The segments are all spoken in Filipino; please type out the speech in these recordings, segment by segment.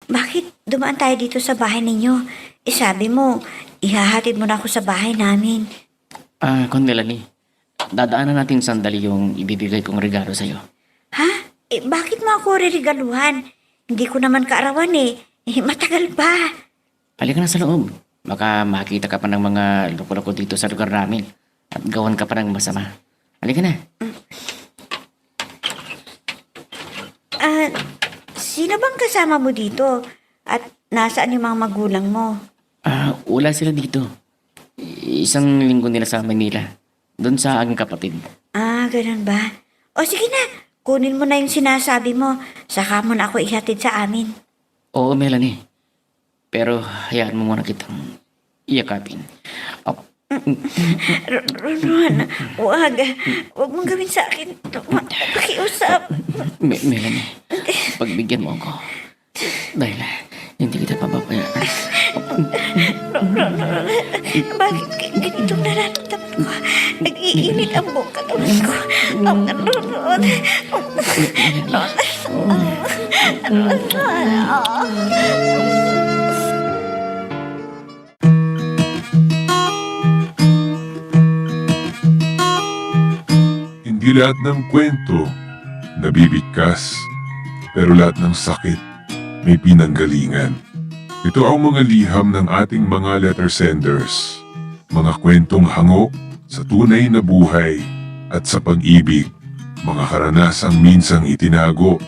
Bakit dumaan tayo dito sa bahay ninyo? Sabi mo, ihahatid mo na ako sa bahay namin. Melanie, dadaanan natin sandali yung ibibigay kong regalo sa'yo. Ha? Bakit mo ako reregaluhan? Hindi ko naman kaarawan matagal pa. Halika na sa loob. Baka makita ka pa ng mga loko-loko dito sa lugar namin at gawan ka pa ng masama. Halika na. Sino bang kasama mo dito? At nasaan yung mga magulang mo? Wala sila dito. Isang linggo nila sa Manila. Doon sa aking kapatid. Ganun ba? O sige na, kunin mo na yung sinasabi mo. Saka mo na ako ihatid sa amin. Oo, Melanie. Pero hayaan mo muna kitang iyakapin. Ron, huwag mong gawin sa akin. Pakiusap. Melanie, pagbigyan mo ako. Dahil hindi kita pababayaan. Bakit ganitong nararamdaman ko? Nag-iinit ang buong katawan ko. Ron. Hindi lahat ng kwento nabibigkas, pero lahat ng sakit may pinanggalingan. Ito ang mga liham ng ating mga letter senders, mga kwentong hango sa tunay na buhay at sa pag-ibig, mga karanasang minsang itinago.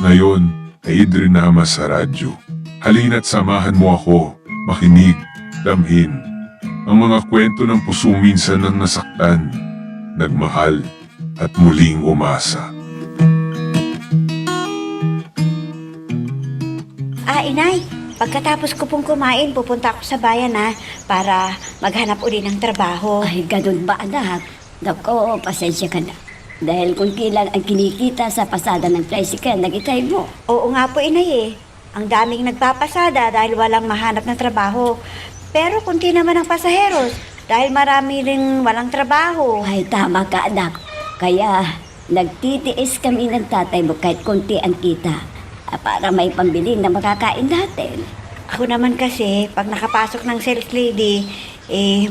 Ngayon ay idrinama sa radyo. Halina't samahan mo ako, makinig, damhin, ang mga kwento ng pusong minsan nang nasaktan, nagmahal, at muling umasa. Inay, pagkatapos ko pong kumain, pupunta ako sa bayan para maghanap uli ng trabaho. Ay, ganun ba anak? Nako, pasensya ka na. Dahil kung kilang ang kinikita sa pasada ng tricycle, nag-itay mo. Oo nga po, inay Ang daming nagpapasada dahil walang mahanap ng trabaho. Pero kunti naman ang pasaheros dahil marami rin walang trabaho. Ay, tama ka anak. Kaya, nagtitiis kami ng tatay mo kahit konti ang kita. Para may pambili na makakain natin. Ako naman kasi, pag nakapasok ng sales lady,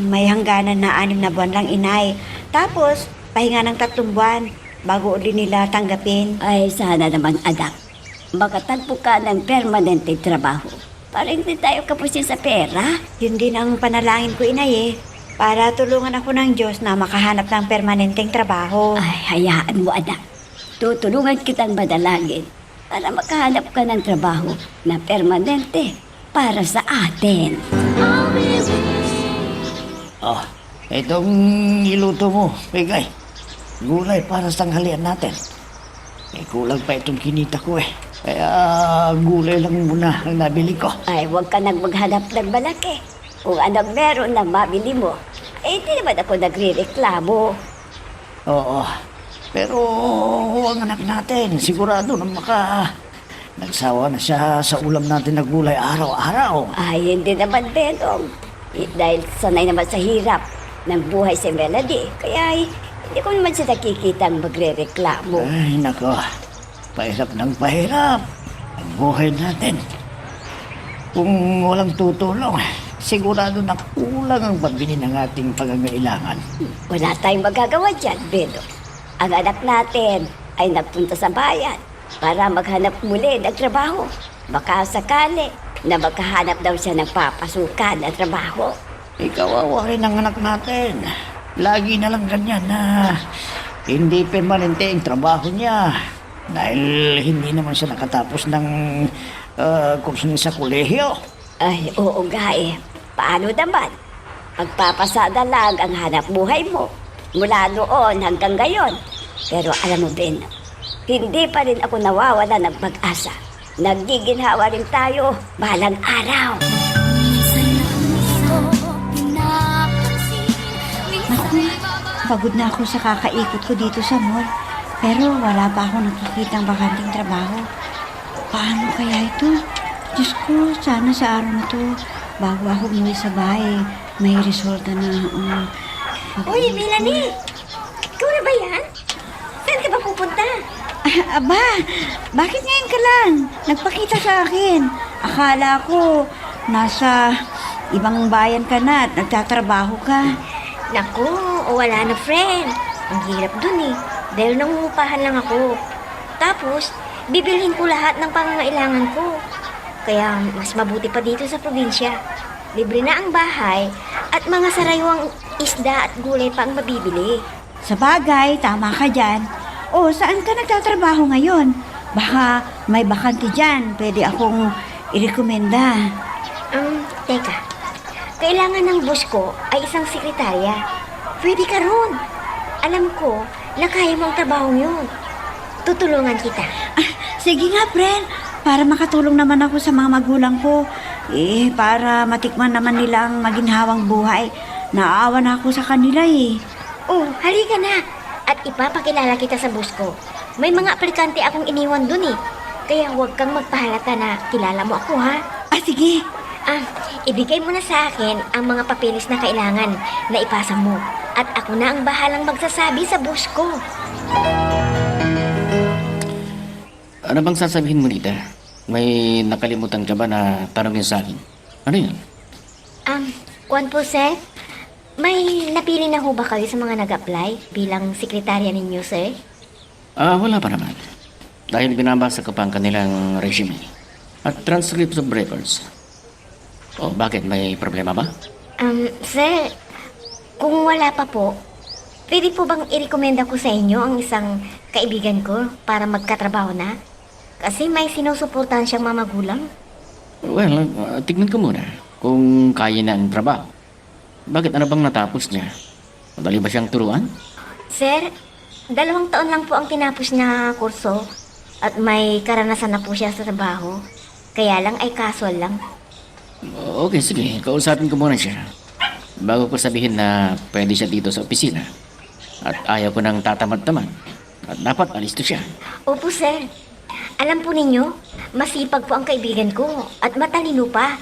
may hangganan na 6 na buwan lang, inay. Tapos, pahinga ng 3 buwan bago uli nila tanggapin. Ay, sana naman anak. Makatagpo ka ng permanente trabaho. Para hindi tayo kapusin sa pera. Yun din ang panalangin ko, inay para tulungan ako ng Diyos na makahanap ng permanenteng trabaho. Ay, hayaan mo anak. Tutulungan kitang madalangin para makahanap ka ng trabaho na permanente para sa atin. Itong iluto mo, Pegay. Gulay para sa tanghalian natin. Kulang pa itong kinita ko Kaya gulay lang muna ang nabili ko. Ay, huwag ka nang maghanap ng malaki. Kung anong meron na mabili mo, hindi naman ako nagre-reklamo. Oo. Pero ang anak natin, sigurado na nagsawa na siya sa ulam natin na gulay araw-araw. Ay, hindi naman, Benong. Dahil sanay naman sa hirap ng buhay si Melody. Kaya hindi ko naman siya nakikitang magre-reklamo. Ay, nako. Pahirap ng pahirap ang buhay natin. Kung walang tutulong, sigurado na kulang ang pambili ng ating pangangailangan. Wala tayong magagawa dyan, Benong. Ang anak natin ay nagpunta sa bayan para maghanap muli ng trabaho. Baka sakali na magkahanap daw siya ng papasukan na trabaho. Kawawa rin ang anak natin. Lagi na lang ganyan na hindi permanente ang trabaho niya. Dahil hindi naman siya nakatapos ng kurso niya sa kolehiyo. Ay, oo nga Paano naman? Magpapasada lang ang hanap buhay mo. Mula noon hanggang ngayon. Pero alam mo, Ben, hindi pa rin ako nawawala ng pag-asa. Nagiginhawa rin tayo balang araw. Naku, pagod na ako sa kakaikot ko dito sa mall. Pero wala pa ako nakikitang bakanting trabaho. Paano kaya ito? Diyos ko, sana sa araw na to, bago ako umuwi sa bahay, may resulta na... Uy, Melanie! Ikaw na ba yan? Saan ka ba pupunta? Aba, bakit ngayon ka lang? Nagpakita sa akin. Akala ko nasa ibang bayan ka na at nagtatrabaho ka. Naku, wala na friend. Ang hirap dun eh. Dahil nangungupahan lang ako. Tapos, bibilhin ko lahat ng pangangailangan ko. Kaya mas mabuti pa dito sa probinsya. Libre na ang bahay at mga saraywang isda at gulay pa ang mabibili. Sa bagay, tama ka dyan. O, saan ka nagtatrabaho ngayon? Baka may bakante dyan. Pwede akong irekomenda. Teka. Kailangan ng boss ko ay isang sekretarya. Pwede ka ron. Alam ko na kaya mo ang trabaho yun. Tutulungan kita. Sige nga, friend. Para makatulong naman ako sa mga magulang ko. Para matikman naman nila ang maginhawang buhay. Naawa na ako sa kanila Oh, halika na. At ipapakilala kita sa boss ko. May mga aplikante akong iniwan dun eh. Kaya huwag kang magpahalata na kilala mo ako ha. Sige. Ibigay mo na sa akin ang mga papeles na kailangan na ipasa mo. At ako na ang bahalang magsasabi sa boss ko. Ano bang sasabihin mo, Nida? May nakalimutan ka ba na tanongin sa akin? Ano yun? Juan po, sir. May napili na ho ba kayo sa mga nag-apply bilang sekretarya ninyo, sir? Wala pa naman. Dahil binabasa ko pa ang kanilang resume at transcripts of records. Bakit? May problema ba? Sir, kung wala pa po, pwede po bang i-recommenda ko sa inyo ang isang kaibigan ko para magkatrabaho na? Kasi may sinusuportahan siyang mamagulang. Well, tignan ko muna kung kaya na ang trabaho. Bakit? Ano bang natapos niya? Madali ba siyang turuan? Sir, 2 taon lang po ang tinapos niya kurso at may karanasan na po siya sa trabaho. Kaya lang ay casual lang. Okay, sige. Kausapin ko muna siya. Bago ko sabihin na pwede siya dito sa opisina. At ayaw ko nang tatamad-tamad. At dapat alis to siya. Opo, sir. Alam po ninyo, masipag po ang kaibigan ko at matalino pa.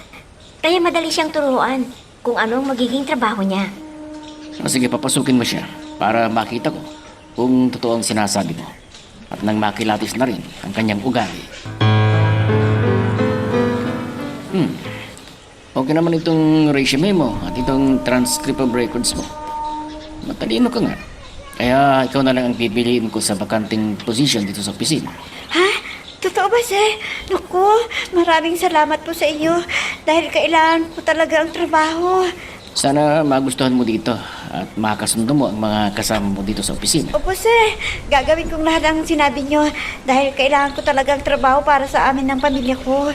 Kaya madali siyang turuan kung ano ang magiging trabaho niya. Sige, papasukin mo siya para makita ko kung totoo ang sinasabi mo. At nang makilatis na rin ang kanyang ugali. Okay naman itong resume mo at itong transcript of records mo. Matalino ka nga. Kaya ikaw na lang ang pipiliin ko sa bakanting position dito sa opisina. Ha? Totoo ba, sir? Naku, maraming salamat po sa inyo dahil kailangan po talaga ang trabaho. Sana magustuhan mo dito at makasundo mo ang mga kasama mo dito sa opisina. Opo, sir. Gagawin kong lahat ang sinabi nyo dahil kailangan ko talaga ang trabaho para sa amin ng pamilya ko.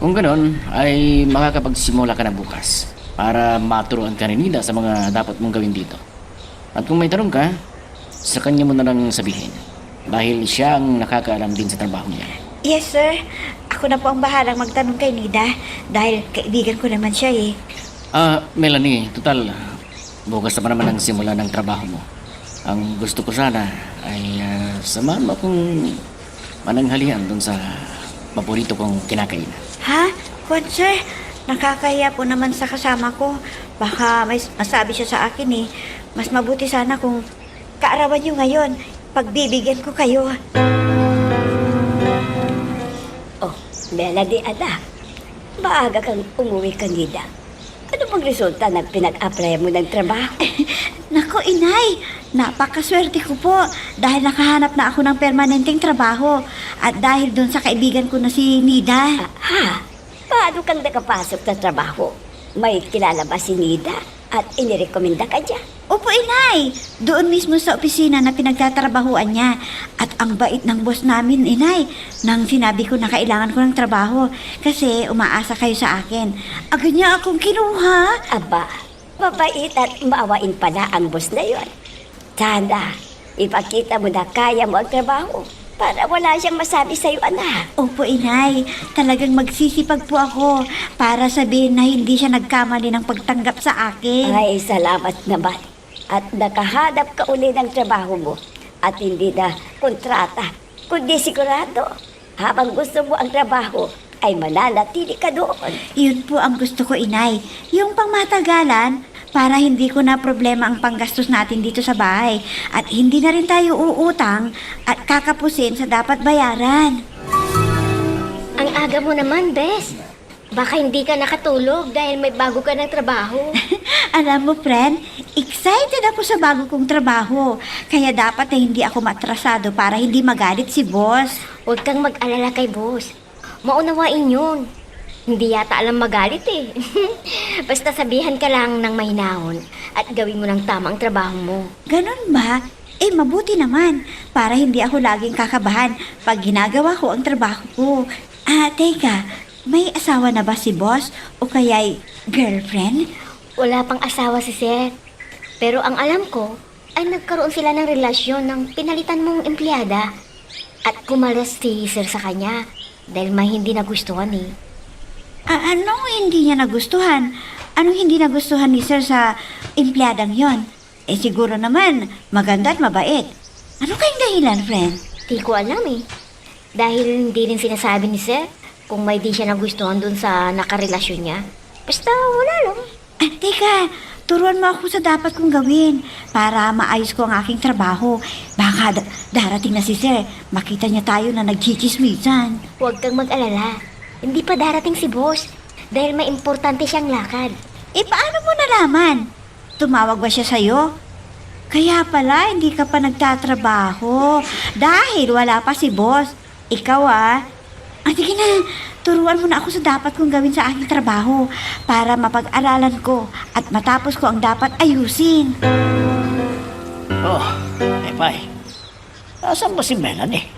Kung ganon, ay makakapagsimula ka na bukas para maturuan ka ni Nida sa mga dapat mong gawin dito. At kung may tanong ka, sa kanya mo na lang sabihin dahil siya ang nakakaalam din sa trabaho niya. Yes, sir. Ako na po ang bahalang magtanong kay Nida dahil kaibigan ko naman siya Melanie, total, bukas na pa naman ang simula ng trabaho mo. Ang gusto ko sana ay samahan mo akong mananghalian dun sa paborito kong kinakainan. Ha? Kwan, sir? Nakakahiya po naman sa kasama ko. Baka may masabi siya sa akin Mas mabuti sana kung kaarawan nyo ngayon. Pagbibigyan ko kayo. Oh, Melody, anak. Maaga kang umuwi kanina. Ano bang resulta ng pinag-apply mo ng trabaho? Nako, inay. Napakaswerte ko po dahil nakahanap na ako ng permanenteng trabaho at dahil doon sa kaibigan ko na si Nida. Paano kang nakapasok sa trabaho? May kilala ba si Nida at inirekomenda ka dyan? Opo, inay. Doon mismo sa opisina na pinagtatrabahuan niya. At ang bait ng boss namin, inay, nang sinabi ko na kailangan ko ng trabaho kasi umaasa kayo sa akin. Agad niya akong kinuha. Aba, mabait at maawain pala ang boss na yon. Sana, ipakita mo na kaya mo ang trabaho para wala siyang masabi sa'yo, anak. Opo, inay. Talagang magsisipag po ako para sabihin na hindi siya nagkamali ng pagtanggap sa akin. Ay, salamat naman. At nakahanap ka uli ng trabaho mo at hindi na kontrata, kundi sigurado. Habang gusto mo ang trabaho, ay mananatili ka doon. Yun po ang gusto ko, inay. Yung pangmatagalan, para hindi ko na problema ang panggastos natin dito sa bahay at hindi na rin tayo uutang at kakapusin sa dapat bayaran. Ang aga mo naman, Bes. Baka hindi ka nakatulog dahil may bago ka ng trabaho. Alam mo, friend, excited ako sa bago kong trabaho. Kaya dapat na hindi ako matrasado para hindi magalit si boss. Huwag kang mag-alala kay boss. Maunawain yun. Hindi yata alam magalit eh. Basta sabihan ka lang ng mahinahon at gawin mo ng tamang trabaho mo. Ganon ba? Eh, mabuti naman. Para hindi ako laging kakabahan pag ginagawa ko ang trabaho ko. Teka, may asawa na ba si boss o kaya'y girlfriend? Wala pang asawa si Sir. Pero ang alam ko ay nagkaroon sila ng relasyon ng pinalitan mong empleyada. At kumalas si Sir sa kanya dahil may hindi nagustuhan eh. Anong hindi niya nagustuhan? Anong hindi nagustuhan ni Sir sa empleyadang yon? Eh siguro naman, maganda at mabait. Ano kayong dahilan, friend? Di ko alam eh. Dahil hindi rin sinasabi ni Sir kung may di siya nagustuhan dun sa nakarelasyon niya. Basta wala lang. Teka, turuan mo ako sa dapat kong gawin para maayos ko ang aking trabaho. Baka darating na si Sir, makita niya tayo na nagchichismisan. Huwag kang mag-alala. Hindi pa darating si boss dahil may importante siyang lakad. Eh paano mo nalaman? Tumawag ba siya sa'yo? Kaya pala, hindi ka pa nagtatrabaho dahil wala pa si boss. Ikaw sige na, turuan mo na ako sa dapat kong gawin sa aking trabaho para mapag-aralan ko at matapos ko ang dapat ayusin. Oh, Epay. Nasaan ba si Melanie?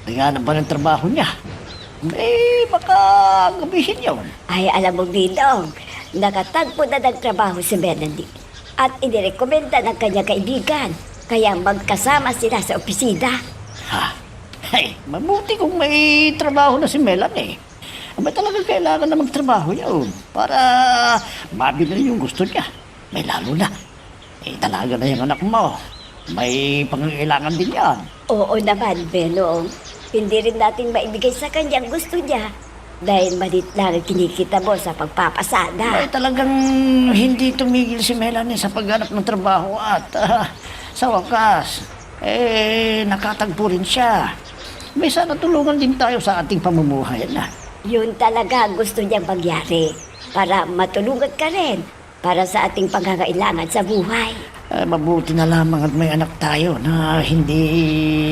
Naghanap ba ng trabaho niya? Baka gabihin yun. Ay, alam mo, Bidong, nakatagpo na ng trabaho si Melanie at inirekomenda ng kanyang kaibigan. Kaya magkasama sila sa opisina. Ha? Ay, mabuti kung may trabaho na si Melanie. Abay talaga kailangan na magtrabaho yun para mabili yung gusto niya. May lalo na. Talaga na yung anak mo. May pangangailangan din yan. Oo naman, Benong. Hindi rin natin maibigay sa kanyang gusto niya dahil malit lang ang kinikita mo sa pagpapasada. Ay talagang hindi tumigil si Melanie sa paghanap ng trabaho at sa wakas, nakatagpo rin siya. May sana tulungan din tayo sa ating pamumuhay na. Yun talaga ang gusto niyang mangyari para matulungan ka rin para sa ating pangangailangan sa buhay. Mabuti na lamang at may anak tayo na hindi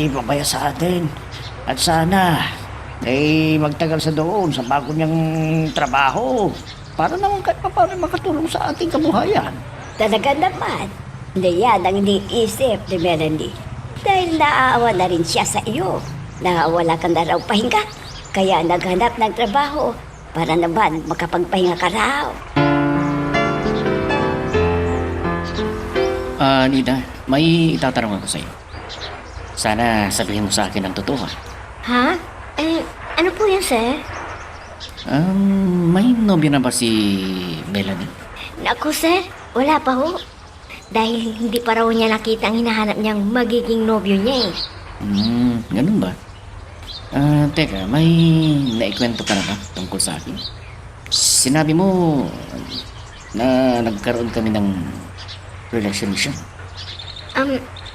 babaya sa atin. At sana magtagal sa doon sa bago niyang trabaho para naman kahit pa paano makatulong sa ating kabuhayan. Talaga naman, na yan ang iniisip ni Melanie. Dahil naaawa na rin siya sa iyo. Wala ka na raw pahinga, kaya naghanap ng trabaho para naman makapagpahinga ka raw. Nida, may itatanong ako sa'yo. Sana sabihin mo sa akin ang totoo. Ha? Ano po yan, Sir? May nobyo na ba si Melanie? Naku, Sir, wala pa ho. Dahil hindi pa raw niya nakita ang hinahanap niyang magiging nobyo niya eh. Ganun ba? Teka, may naikwento ka na ba tungkol sa akin? Sinabi mo na nagkaroon kami ng relationship.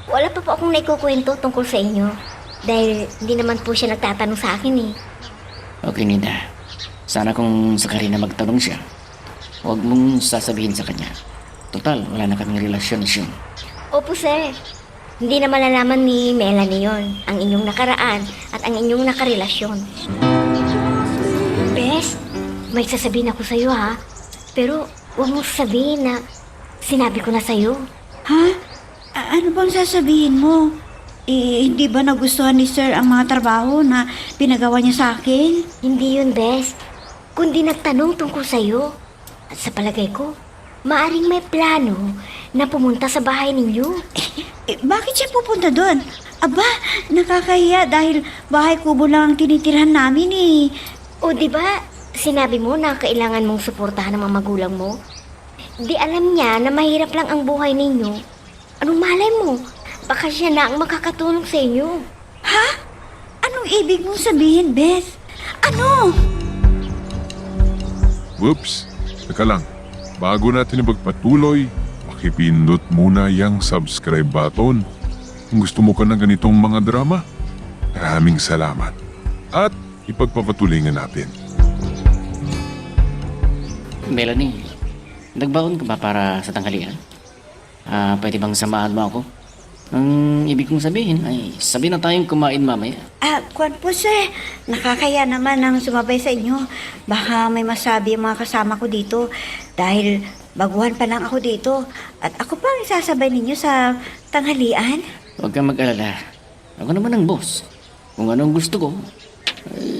Wala pa po akong naikukwento tungkol sa inyo. Dahil hindi naman po siya nagtatanong sa akin eh. Okay, Nida. Sana kung sakali na magtanong siya, huwag mong sasabihin sa kanya. Total, wala na kaming relasyon. Opo, Sir. Hindi na malalaman ni Melanie yon ang inyong nakaraan at ang inyong nakarelasyon. Bes, may sasabihin ako sa'yo ha. Pero huwag mong sabihin na sinabi ko na sa'yo. Ha? Ano bang sasabihin mo? Hindi ba nagustuhan ni Sir ang mga trabaho na pinagawa niya sa akin? Hindi yun, Bes. Kundi nagtanong tungkol sa'yo. At sa palagay ko, maaring may plano na pumunta sa bahay ninyo. Bakit siya pupunta doon? Aba, nakakahiya dahil bahay kubo lang ang tinitirhan namin eh. O di ba sinabi mo na kailangan mong suportahan ng mga magulang mo? Di alam niya na mahirap lang ang buhay ninyo. Anong malay mo? Baka siya na ang makakatulong sa inyo. Ha? Anong ibig mong sabihin, Bes? Ano? Whoops! Teka lang. Bago natin ipagpatuloy, pakipindot muna yung subscribe button. Kung gusto mo ka ng ganitong mga drama, maraming salamat. At ipagpapatuloy nga natin. Melanie, nagbaon ka ba para sa tanghalian? Pwede bang samahan mo ako? Ang ibig kong sabihin ay sabi na tayong kumain mamaya. Kwan po sir, nakakaya naman ang sumabay sa inyo. Baka may masabi ang mga kasama ko dito dahil baguhan pa lang ako dito at ako pa ang isasabay ninyo sa tanghalian. Huwag kang mag-alala. Ako naman ang boss. Kung anong gusto ko,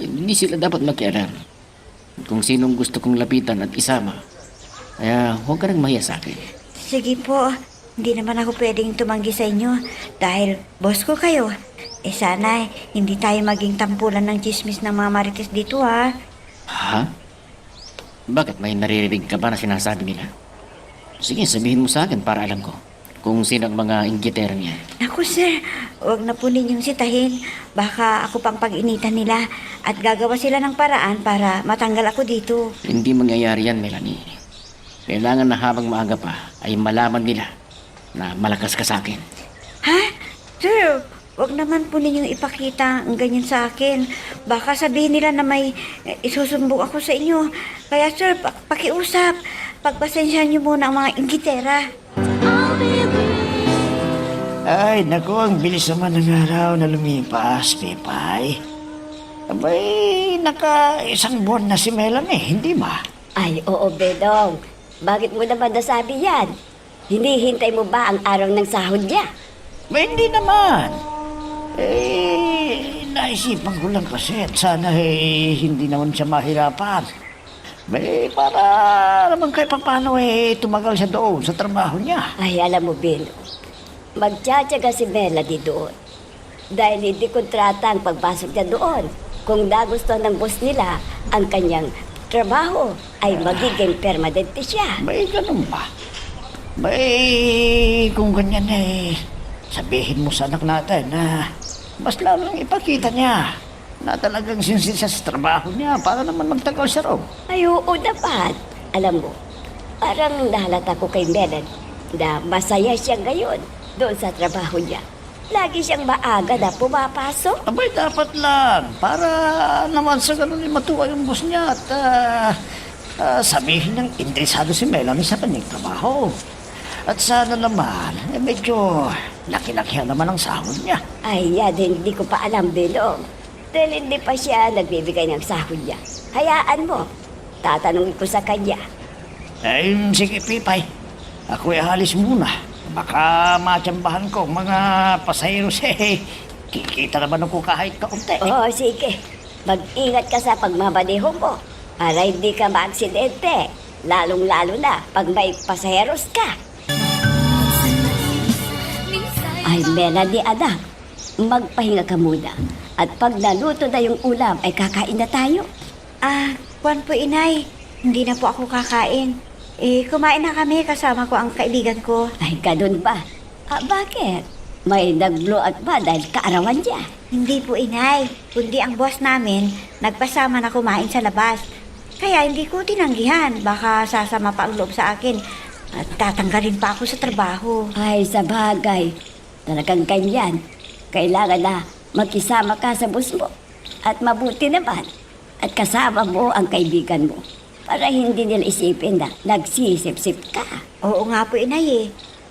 hindi sila dapat makialam. Kung sinong gusto kong lapitan at isama. Kaya huwag ka nang mahiya sa akin. Sige po, hindi naman ako pwedeng tumanggi sa inyo dahil boss ko kayo. Sana hindi tayo maging tampulan ng chismis ng mga marites dito ha. Ha? Bakit may naririnig ka ba na sinasabi nila? Sige, sabihin mo sa akin para alam ko kung sino ang mga inggitero niya. Naku sir, huwag na po ninyong sitahin. Baka ako pang pag-initan nila at gagawa sila ng paraan para matanggal ako dito. Hindi mangyayari yan, Melanie. Kailangan na habang maaga pa ay malaman nila na malakas ka sa akin. Ha? Sir, huwag naman po ninyong ipakita ang ganyan sa akin. Baka sabihin nila na may isusumbong ako sa inyo. Kaya sir, pakiusap. Pagpasensyahan niyo muna ang mga inggitera. Ay, naku, ang bilis naman ng araw na lumipas, Pipay. Abay, naka-isang buwan na si Melanie, hindi ba? Ay, oo, Bedong. Bakit mo naman nasabi yan? Hinihintay mo ba ang araw ng sahod niya? Ba, hindi naman. Naisipan ko lang kasi at sana hindi naman siya mahirapan. Para naman kahit paano tumagal siya doon sa trabaho niya. Ay, alam mo, Bedong. Magtsatsaga si Melody doon. Dahil hindi kontrata ang pagpasok niya doon. Kung nagustuhan ng boss nila, ang kanyang trabaho ay magiging permanente siya. Ganun ba? Kung ganyan sabihin mo sa anak natin na mas lalong ipakita niya na talagang sinsin siya sa trabaho niya para naman magtagal siya raw. Ay, oo naman. Alam mo, parang nahalata ko kay Melody na masaya siya ngayon doon sa trabaho niya. Lagi siyang maaga na pumapasok. Abay, dapat lang. Para naman sa ganun matuwa yung boss niya at sabihin ng interesado si Melanie sa kanyang trabaho. At sana naman, medyo laki-lakihan naman ang sahod niya. Ay, yan, hindi ko pa alam, Bedong. Dahil hindi pa siya nagbibigay ng sahod niya. Hayaan mo. Tatanungin ko sa kanya. Sige, Pipay. Ako'y halis muna. Baka matsambahan ko mga pasahero kikita naman ako kahit kaunti. Oo, sige. Mag-ingat ka sa pagmabaneho mo para hindi ka maaksidente. Lalong-lalo na pag may pasaheros ka. Ay, Melanie, anak. Magpahinga ka muna. At pag naluto na yung ulam, ay kakain na tayo. Kwan po inay, hindi na po ako kakain. Kumain na kami kasama ko ang kaibigan ko. Ay, ganun ba? Bakit? May nag-blow out ba dahil kaarawan niya? Hindi po inay, kundi ang boss namin nagpasama na kumain sa labas. Kaya hindi ko tinanggihan, baka sasama pa ang loob sa akin at tatanggalin pa ako sa trabaho. Ay, sa bagay. Talagang ganyan. Kailangan na magkisama ka sa boss mo. At mabuti naman. At kasama mo ang kaibigan mo. Para hindi nila isipin na nagsisip-sip ka. Oo nga po inay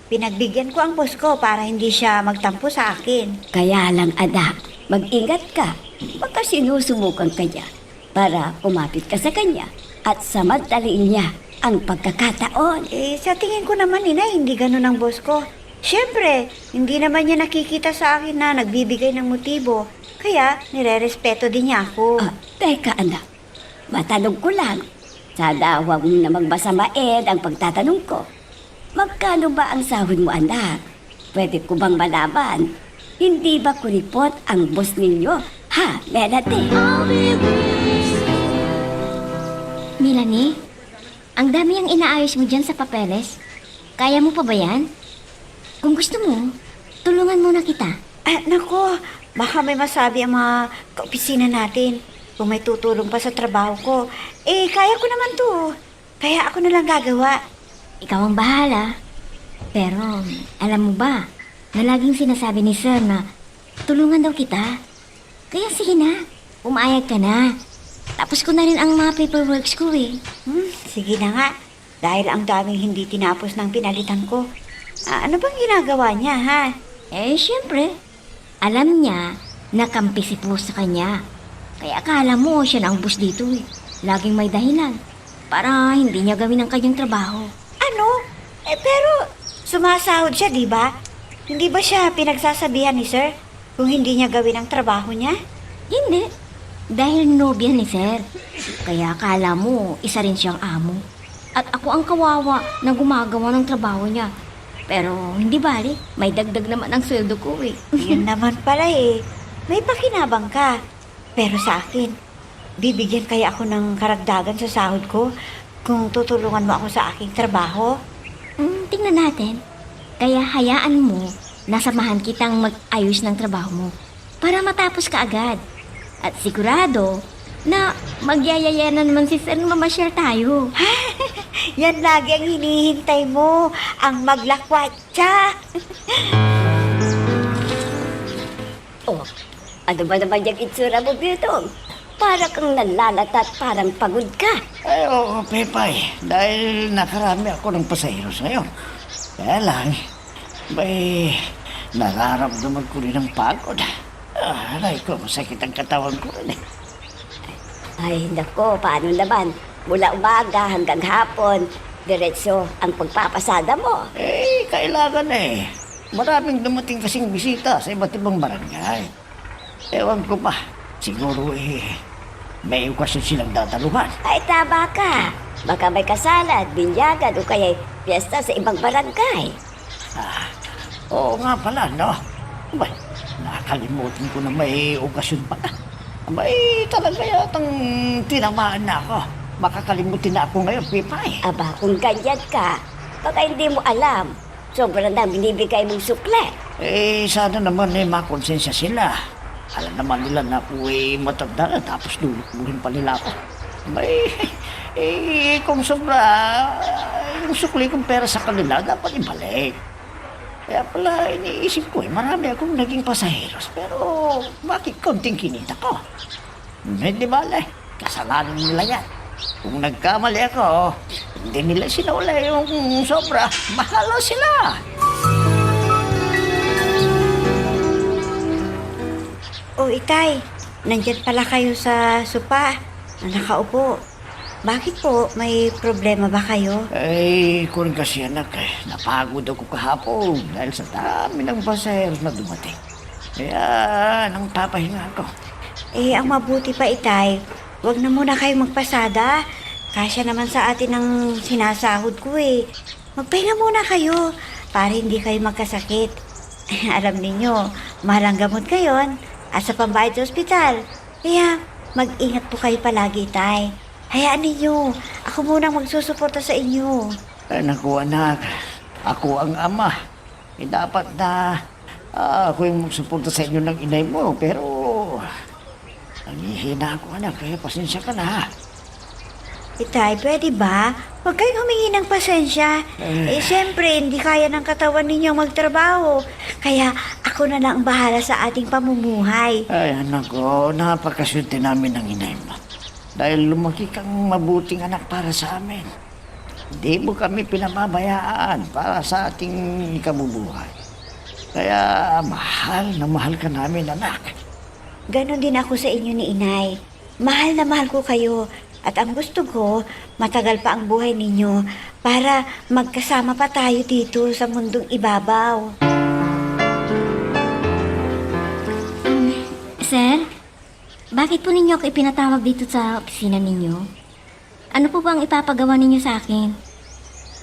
Pinagbigyan ko ang boss ko para hindi siya magtampo sa akin. Kaya lang, anak, mag-ingat ka. Baka sinusumukan ka niya para kumapit ka sa kanya at samantaliin niya ang pagkakataon. Sa tingin ko naman inay, hindi ganun ang boss ko. Siyempre, hindi naman niya nakikita sa akin na nagbibigay ng motibo. Kaya, nire-respeto din niya ako. Teka, anak. Matanong ko lang. Sana huwag mo namang masamain ang pagtatanong ko. Magkano ba ang sahod mo, anak? Pwede ko bang malaman? Hindi ba kuripot ang boss ninyo? Ha, Melanie? Melanie, ang dami ang inaayos mo dyan sa papeles. Kaya mo pa ba yan? Kung gusto mo, tulungan muna kita. Nako, baka may masabi ang mga kaopisina natin. Kung may tutulong pa sa trabaho ko, kaya ko naman to. Kaya ako na lang gagawa. Ikaw ang bahala. Pero, alam mo ba, na laging sinasabi ni Sir na tulungan daw kita. Kaya sige na, pumayag ka na. Tapos ko na rin ang mga paperworks ko eh. Sige na nga. Dahil ang daming hindi tinapos ng pinalitan ko. Ano bang ginagawa niya, ha? Eh, syempre, alam niya na kampi si boss sa kanya. Kaya akala mo siya na ang boss dito eh. Laging may dahilan para hindi niya gawin ang kanyang trabaho. Ano? Pero sumasahod siya, di ba? Hindi ba siya pinagsasabihan ni sir kung hindi niya gawin ang trabaho niya? Hindi. Dahil nobya ni Sir. Kaya akala mo, isa rin siyang amo. At ako ang kawawa na gumagawa ng trabaho niya. Pero hindi bali, may dagdag naman ang sweldo ko eh. Yun naman pala eh. May pakinabang ka. Pero sa akin, bibigyan kaya ako ng karagdagan sa sahod ko kung tutulungan mo ako sa aking trabaho? Tingnan natin. Kaya hayaan mo na samahan kitang mag-ayos ng trabaho mo para matapos ka agad. At sigurado na magyayaya na naman si Sir na mamasyal tayo. Yan lagi ang hinihintay mo, ang maglakwatsa. Oh, ano ba naman yung itsura mo, Betong? Para kang nalalata at parang pagod ka. Ay, oo, Pepay. Dahil nakarami ako ng pasaheros ngayon. Kaya lang, may nararamdaman ko rin ang pagod. Aray ko, masakit ang katawan ko rin eh. Ay, nako, paano naman? Mula umaga hanggang hapon, diretso ang pagpapasada mo. Eh, kailangan eh. Maraming dumating kasing bisita sa iba't ibang barangay. Ewan ko pa, siguro may okasyon silang dadaluhan. Ay, tama ka. Baka may kasalan, binyagan o kaya piyesta sa ibang barangay. Oo nga pala, no? Abay, nakakalimutan ko na may okasyon pala. Abay, talaga yatang tinamaan na ako. Makakalimutin na ako ngayon, Pipay. Aba, kung ganyan ka, baka hindi mo alam. Sobrang na binibigay mong sukle. Eh, sana naman makonsensya sila. Alam naman nila na ako matanda na tapos lulukbuhin pa nila ako. Abay, kung sobra, yung sukli kong pera sa kanila, dapat ibalik. Kaya pala iniisip ko marami akong naging pasaheros pero bakit konting kinita ko? Hindi bale, kasalanan nila yan. Kung nagkamali ako, hindi nila sinaula yung sobra, bahala sila. O Itay, nandyan pala kayo sa sopa na nakaupo. Bakit po? May problema ba kayo? Ay, kung kasi anak, napagod ako kahapon dahil sa dami ng pasaheros na dumating. Kaya, nang papahinga ako. Ang mabuti pa Itay, wag na muna kayo magpasada. Kasya naman sa atin ang sinasahod ko eh. Magpahinga muna kayo para hindi kayo magkasakit. Alam ninyo, mahal ang gamot ngayon at sa pambayad sa ospital. Kaya, mag-ingat po kayo palagi, Tay. Hayaan ninyo, ako munang magsusuporta sa inyo. Ay, naku anak, ako ang ama. Dapat na ako yung magsuporta sa inyo ng inay mo. Pero, nangihina ako anak, kaya pasensya ka na ha. Itay, pwede ba? Huwag kayong humingi ng pasensya. Siyempre, hindi kaya ng katawan ninyong magtrabaho. Kaya ako na lang ang bahala sa ating pamumuhay. Ay anak ko, napakaswerte namin ng inay mo. Dahil lumaki kang mabuting anak para sa amin. Hindi mo kami pinamabayaan para sa ating ikabubuhay. Kaya mahal na mahal ka namin, anak. Ganon din ako sa inyo ni Inay. Mahal na mahal ko kayo. At ang gusto ko, matagal pa ang buhay ninyo para magkasama pa tayo dito sa mundong ibabaw. Sir, bakit po ninyo ako ipinatawag dito sa opisina ninyo? Ano po bang ipapagawa ninyo sa akin?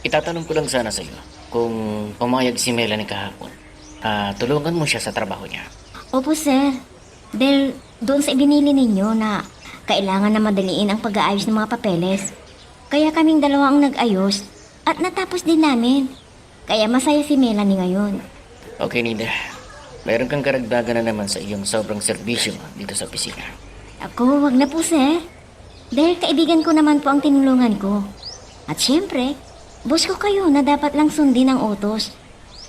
Itatanong ko lang sana sa iyo kung pumayag si Melanie kahapon. Tulungan mo siya sa trabaho niya. Opo, sir. Dahil doon sa ibinili ninyo na kailangan na madaliin ang pag-aayos ng mga papeles. Kaya kaming dalawa ang nag-ayos at natapos din namin. Kaya masaya si Melanie ngayon. Okay, Nida. Mayroon kang karagdagan na naman sa iyong sobrang serbisyo dito sa opisina. Ako, wag na po, sir. Dahil kaibigan ko naman po ang tinulungan ko. At syempre, boss ko kayo na dapat lang sundin ang utos.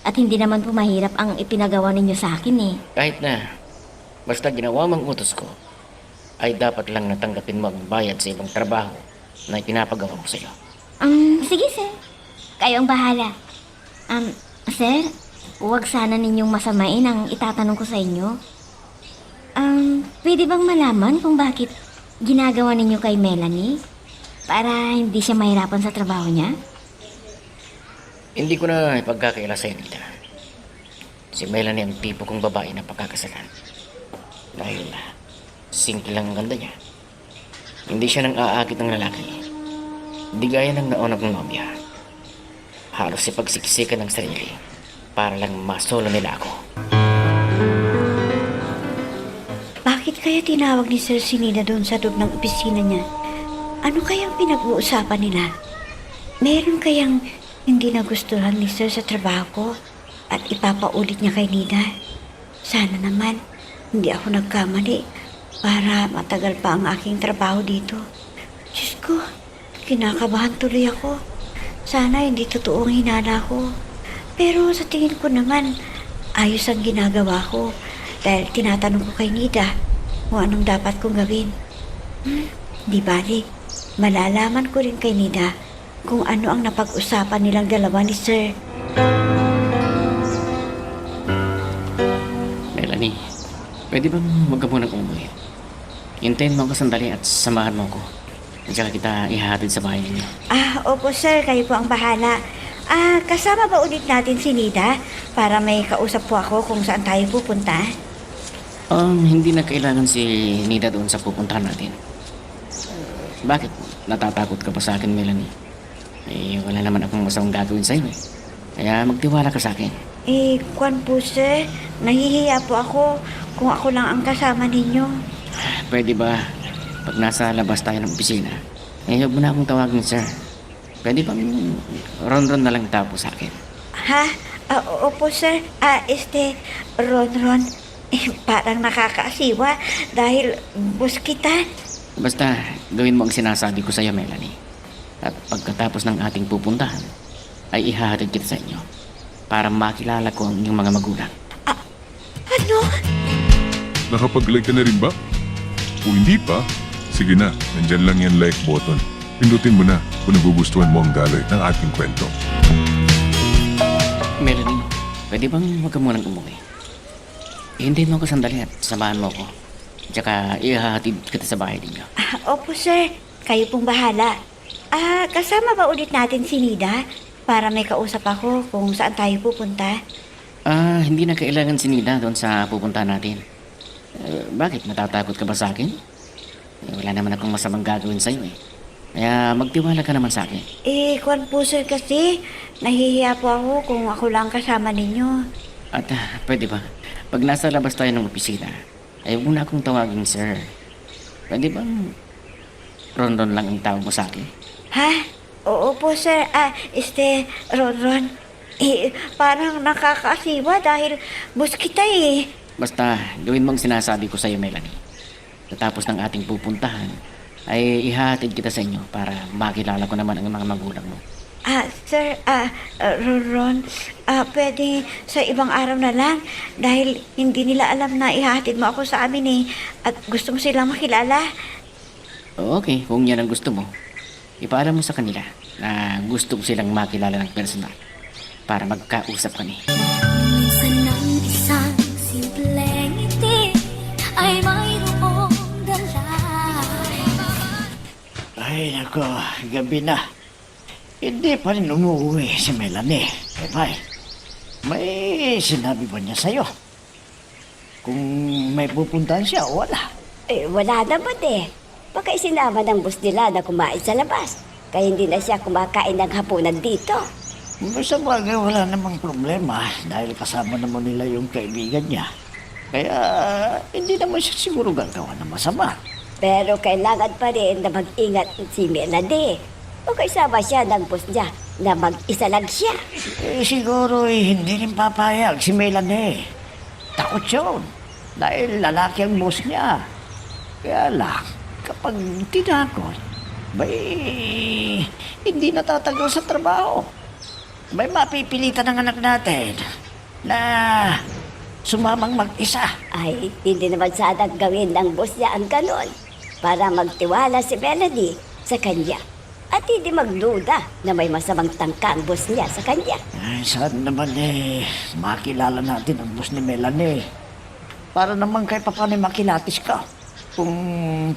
At hindi naman po mahirap ang ipinagawa ninyo sa akin eh. Kahit na, basta ginawa mong utos ko, ay dapat lang natanggapin mo ang bayad sa ibang trabaho na ipinapagawa ko sa iyo. Sige, sir. Kayo ang bahala. Sir, huwag sana ninyong masamain ang itatanong ko sa inyo. Pwede bang malaman kung bakit ginagawa ninyo kay Melanie? Para hindi siya mahirapan sa trabaho niya? Hindi ko na ipagkakaila sa Nita. Si Melanie ang tipo kong babae na pagkakasalan. Dahil simple lang ang ganda niya. Hindi siya nang aakit ng lalaki. Hindi gaya ng nauna kong nobya. Halos si pagsiksikan ng sarili para lang masolo nila ako. Bakit kaya tinawag ni Sir si Nina doon sa loob ng opisina niya? Ano kayang pinag-uusapan nila? Meron kayang hindi nagustuhan ni Sir sa trabaho ko at ipapaulit niya kay Nina? Sana naman hindi ako nagkamali para matagal pa ang aking trabaho dito. Diyos ko, kinakabahan tuloy ako. Sana hindi totoo ang hinala ko. Pero sa tingin ko naman, ayos ang ginagawa ko dahil tinatanong ko kay Nida kung anong dapat kong gawin. Di bali, malalaman ko rin kay Nida kung ano ang napag-usapan nilang dalawa ni Sir. Melanie, pwede bang huwag ka munang umuwi? Hintayin mo ako sandali at samahan mo ko. At saka kita ihahatid sa bahay ninyo. Opo sir, kayo po ang bahala. Kasama ba ulit natin si Nida para may kausap po ako kung saan tayo pupunta? Hindi na kailangan si Nida doon sa pupuntahan natin. Bakit? Natatakot ka pa sa akin, Melanie? Wala naman akong masamang gagawin sa'yo eh. Kaya magtiwala ka sa akin. Kwan po sir, nahihiya po ako kung ako lang ang kasama ninyo. Pwede ba, pag nasa labas tayo ng opisina, huwag mo na akong tawagin, sir. Pwede bang ron-ron na lang tapo sa akin? Opo sir. Ron-ron. Parang nakakaasiwa dahil bus kita. Basta, gawin mo ang sinasabi ko sa'yo, Melanie. At pagkatapos ng ating pupuntahan, ay ihahatid kita sa inyo para makilala ko ang inyong mga magulang. Ano? Nakapag-like ka na rin ba? Kung hindi pa, sige na, nandyan lang yung like button. Pindutin mo na kung nagugustuhan mo ang daloy ng ating kwento. Melanie, pwede bang huwag ka munang umuwi? Hintayin mo ako sandali at samahan mo ko. Tsaka ihahatid kita sa bahay ninyo. Opo sir, kayo pong bahala. Kasama ba ulit natin si Nida para may kausap ako kung saan tayo pupunta? Hindi na kailangan si Nida doon sa pupuntahan natin. Bakit? Natatakot ka ba sa akin? Wala naman akong masamang gagawin sa'yo eh. Kaya magtiwala ka naman sa akin. Kwan po sir kasi, nahihiya po ako kung ako lang kasama ninyo. At pwede ba? Pag nasa labas tayo ng opisina, ay huwag mo na akong tawagin, sir. Pwede bang ron-ron lang ang tawag mo sa akin? Oo po sir. Ron-ron. Parang nakakaasiwa dahil bus kita eh. Basta, gawin mo ang sinasabi ko sa'yo, Melanie. Tatapos ng ating pupuntahan, ay ihahatid kita sa inyo para makilala ko naman ang mga magulang mo. Sir, Ron, pwede sa ibang araw na lang dahil hindi nila alam na ihahatid mo ako sa amin eh at gusto mo silang makilala. Okay, kung yan ang gusto mo, ipaalam mo sa kanila na gusto ko silang makilala ng personal para magkausap kami. Minsan ng isang simpleng ngiti ay mayroong dala. Ay, nako, gabi na. Hindi pa rin umuwi si Melanie. Pay, may sinabi ba niya sa'yo? Kung may pupuntahan siya o wala? Wala naman eh. Baka isinama ng bus nila na kumain sa labas. Kaya hindi na siya kumakain ng hapunan dito. Sa bagay, wala namang problema dahil kasama naman nila yung kaibigan niya. Kaya hindi naman siya siguro gagawa ng masama. Pero kailangan pa rin na mag-ingat si Melanie. Baka isama siya ng bus niya na mag-isa lang siya. Siguro hindi rin papayag si Melanie. Takot yun. Dahil lalaki ang boss niya. Kaya lang, kapag tinakot, hindi natatagal sa trabaho. May mapipilitan ng anak natin na sumamang mag-isa. Ay, hindi naman sana gawin ng boss niya ang ganon. para magtiwala si Melody sa kanya. At hindi magduda na may masamang tangka ang boss niya sa kanya. Ay, saan naman makilala natin ang boss ni Melanie. Para naman kay paano makilatis ka kung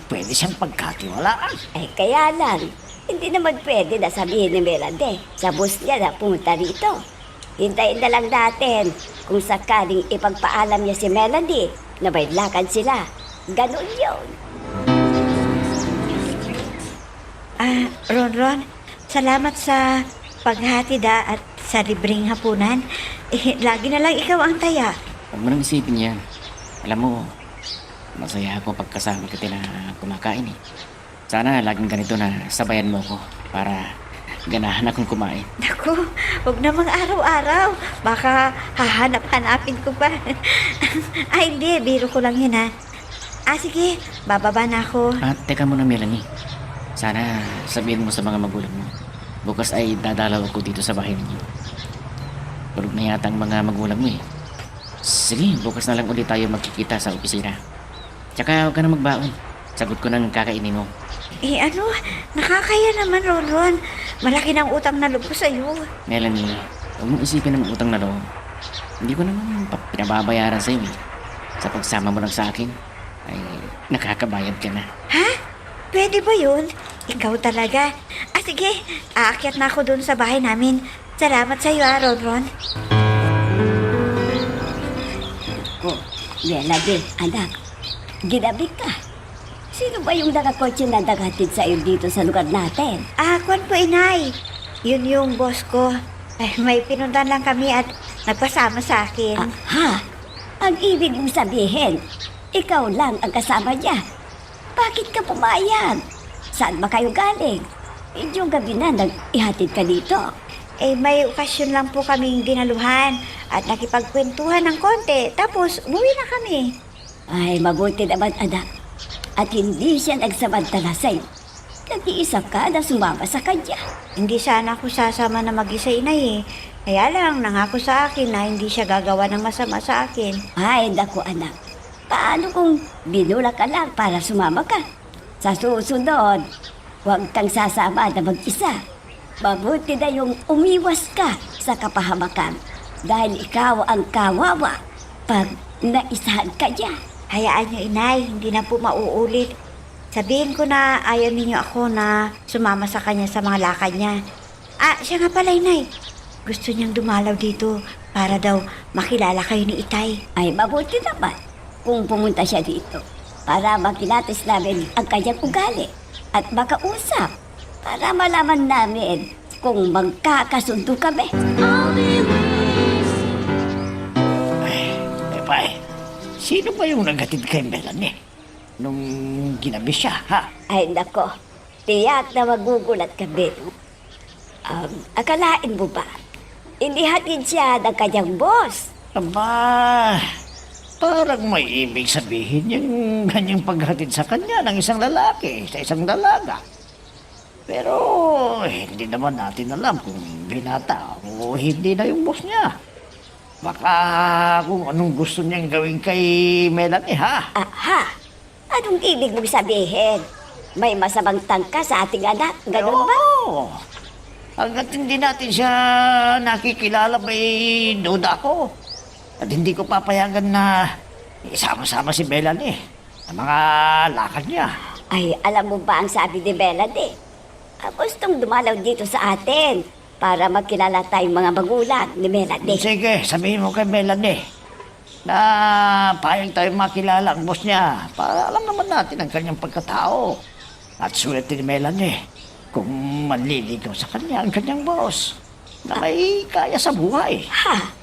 pwede siyang pagkatiwalaan. Ay kaya lang, hindi naman pwede na sabihin ni Melody sa boss niya na pumunta rito. Hintayin na lang natin kung sakaling ipagpaalam niya si Melody na may lakad sila. Ganun yun. Ron, salamat sa paghatid at sa libreng hapunan. Lagi na lang ikaw ang taya. Huwag mo nang isipin yan. Alam mo, masaya ako pagkasama kita na kumakain eh. Sana laging ganito na sabayan mo ko para ganahan akong kumain. Naku, huwag namang araw-araw. Baka hahanap-hanapin ko pa. Ay, hindi. Biro ko lang yun, ha. Sige. Bababa na ako. Teka muna, Melanie. Sana sabihin mo sa mga magulang mo. Bukas ay dadalaw ako dito sa bahay ninyo. Tulog na yata ang mga magulang mo eh. Sige, bukas na lang ulit tayo magkikita sa opisina. Tsaka huwag ka na magbaon. Sagot ko ng kakainin mo. Nakakaya naman, Ron. Malaki ng utang na loob ko sa'yo. Melanie, huwag mong isipin ng utang na loob. Hindi ko naman pinababayaran sa'yo eh. Sa pagsama mo lang sa akin, ay nakakabayad ka na. Ha? Pwede ba yun? Ikaw talaga. Sige. Aakyat na ako dun sa bahay namin. Salamat sa'yo, Ron. Ko, Melody, anak, ginabi ka. Sino ba yung nakakotse na naghatid sa iyo dito sa lugar natin? Kwan po, inay. Yun yung boss ko. May pinuntan lang kami at nagpasama sa akin. Ha? Ang ibig mong sabihin, ikaw lang ang kasama niya. Bakit ka pumayag? Saan ba kayo galing? Medyo gabi na nag-ihatid ka dito. May okasyon lang po kaming dinaluhan at nakipagkwentuhan ng konti. Tapos, umuwi na kami. Ay, mabuti naman, anak. At hindi siya nagsamantala sa'yo. Nag-iisa ka na sumama sa kanya. Hindi sana ako sasama na mag-isa, inay. Kaya lang, nangako sa akin na hindi siya gagawa ng masama sa akin. Ay, naku, anak. Paano kung binula ka lang para sumama ka? Sa susunod, huwag kang sasama na mag-isa. Mabuti na yung umiwas ka sa kapahamakan dahil ikaw ang kawawa pag naisahan ka niya. Hayaan niyo, inay. Hindi na po mauulit. Sabihin ko na ayaw ninyo ako na sumama sa kanya sa mga lakad niya. Siya nga pala, inay. Gusto niyang dumalaw dito para daw makilala kayo ni Itay. Ay, mabuti naman kung pumunta siya dito para makilatis namin ang kanyang ugali at makausap para malaman namin kung magkakasundo kami. Pay, sino ba yung naghatid kay Melanie nung ginabi siya, ha? Ay, nako. Tiyak na magugulat kami. Akalain mo ba? Inihatid siya ng kanyang boss. Aba, parang may ibig sabihin yung kanyang paghatid sa kanya ng isang lalaki sa isang dalaga. Pero hindi naman natin alam kung binata o hindi na yung boss niya. Baka kung anong gusto niyang gawin kay Melanie, ha? Aha! Anong ibig mong sabihin? May masamang tangka sa ating anak, ganun ba? Oo. Hanggat hindi natin siya nakikilala, may duda ako. At hindi ko papayagan na isama-sama si Melanie sa mga lakad niya. Ay, alam mo ba ang sabi ni Melanie? Gustong dumalaw dito sa atin para magkilala tayong mga magulang ni Melanie. Sige, sabihin mo kay Melanie na payag tayo makilala ang boss niya para alam naman natin ang kanyang pagkatao. At sulit ni Melanie kung manliligaw sa kanya ang kanyang boss na may kaya sa buhay. Ha?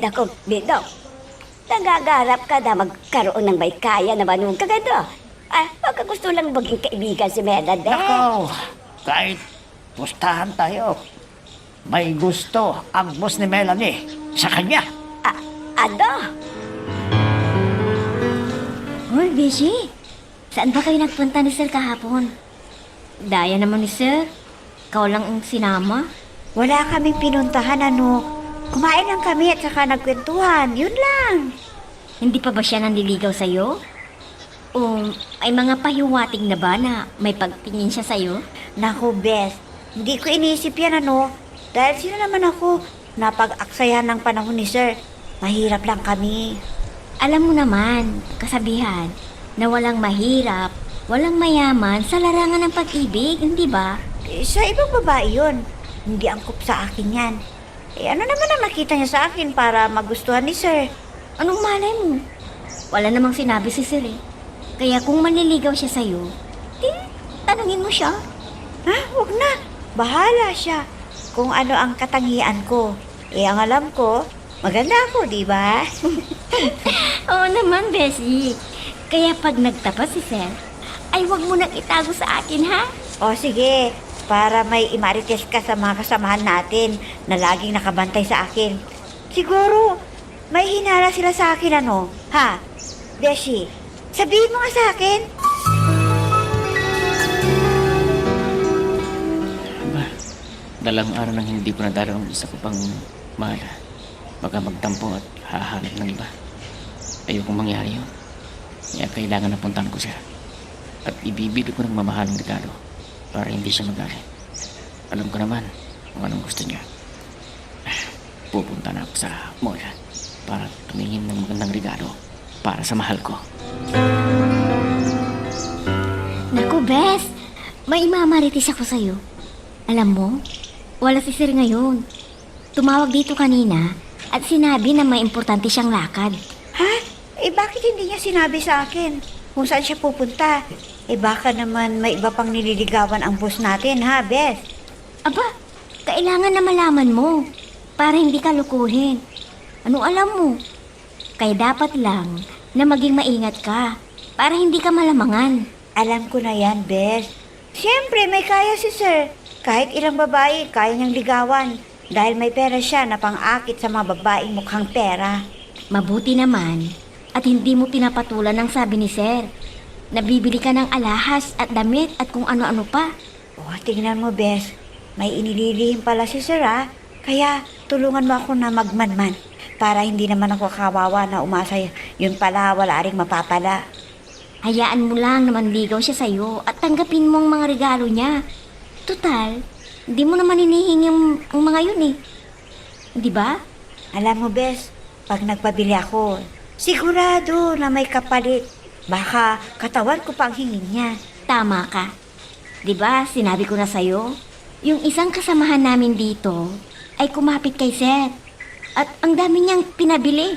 Naku, Bidong. Nagagarap ka na magkaroon ng may kaya na manong kagano. Baka gusto lang maging kaibigan si Melanie. Nako, kahit pustahan tayo, may gusto ang boss ni Melanie sa kanya. Ano? Hoy, Beshi. Saan ba kayo nagpunta ni Sir kahapon? Daya naman ni Sir. Ikaw lang ang sinama. Wala kaming pinuntahan, Kumain lang kami at saka nagkwentuhan. Yun lang. Hindi pa ba siya nanliligaw sa'yo? O ay mga pahiwatig na ba na may pagtingin siya sa'yo? Naku, Bes, hindi ko inisip yan ano. Dahil sino naman ako, napag-aksayan ng panahon ni Sir. Mahirap lang kami. Alam mo naman, kasabihan, na walang mahirap, walang mayaman sa larangan ng pag-ibig, hindi ba? Sa ibang babae yun. Hindi angkop sa akin yan. Ano naman ang nakita niya sa akin para magustuhan ni Sir? Anong malay mo? Wala namang sinabi si Sir eh. Kaya kung manliligaw siya sa'yo, di, tanungin mo siya. Ha? Huwag na. Bahala siya. Kung ano ang katangian ko. Ang alam ko, maganda ako, di ba? Oo naman, Bessie. Kaya pag nagtapat si Sir, ay wag mo nang itago sa akin, ha? O sige, para may imarites ka sa mga kasamahan natin na laging nakabantay sa akin. Siguro, may hinala sila sa akin ano? Ha? Beshi, sabihin mo nga sa akin. Ba, dalang araw nang hindi ko nadaraw ang isa ko pang mahal. Baka magtampo at hahanap ng iba. Ayokong mangyari yun. Kaya kailangan na puntahan ko siya. At ibibili ko ng mamahaling regalo para hindi siya magalit. Alam ko naman kung anong gusto niya. Pupunta na ako sa mall para tumingin ng magandang regalo para sa mahal ko. Naku, Bes, may imamaritis ako sa'yo. Alam mo, wala si Sir ngayon. Tumawag dito kanina at sinabi na may importante siyang lakad. Ha? Bakit hindi niya sinabi sa akin kung saan siya pupunta? Baka naman may iba pang nililigawan ang boss natin, ha, Bes? Aba, kailangan na malaman mo para hindi ka lukuhin. Ano alam mo? Kaya dapat lang na maging maingat ka para hindi ka malamangan. Alam ko na yan, Bes. Siyempre, may kaya si Sir. Kahit ilang babae, kaya niyang ligawan. Dahil may pera siya na pang-akit sa mga babaeng mukhang pera. Mabuti naman at hindi mo pinapatulan ang sabi ni Sir. Nabibili ka ng alahas at damit at kung ano-ano pa. Tingnan mo, Bes. May inililihim pala si Sir, ha? Kaya tulungan mo ako na magmanman para hindi naman ako kawawa na umasa yun pala wala ring mapapala. Hayaan mo lang na manligaw siya sa'yo at tanggapin mo ang mga regalo niya. Total, hindi mo naman hinihingi ang mga yun eh. Di ba? Alam mo, Bes, pag nagpabili ako, sigurado na may kapalit. Baka katawan ko pang hingin niya. Tama ka. Di ba sinabi ko na sa'yo? Yung isang kasamahan namin dito ay kumapit kay Seth. At ang dami niyang pinabili.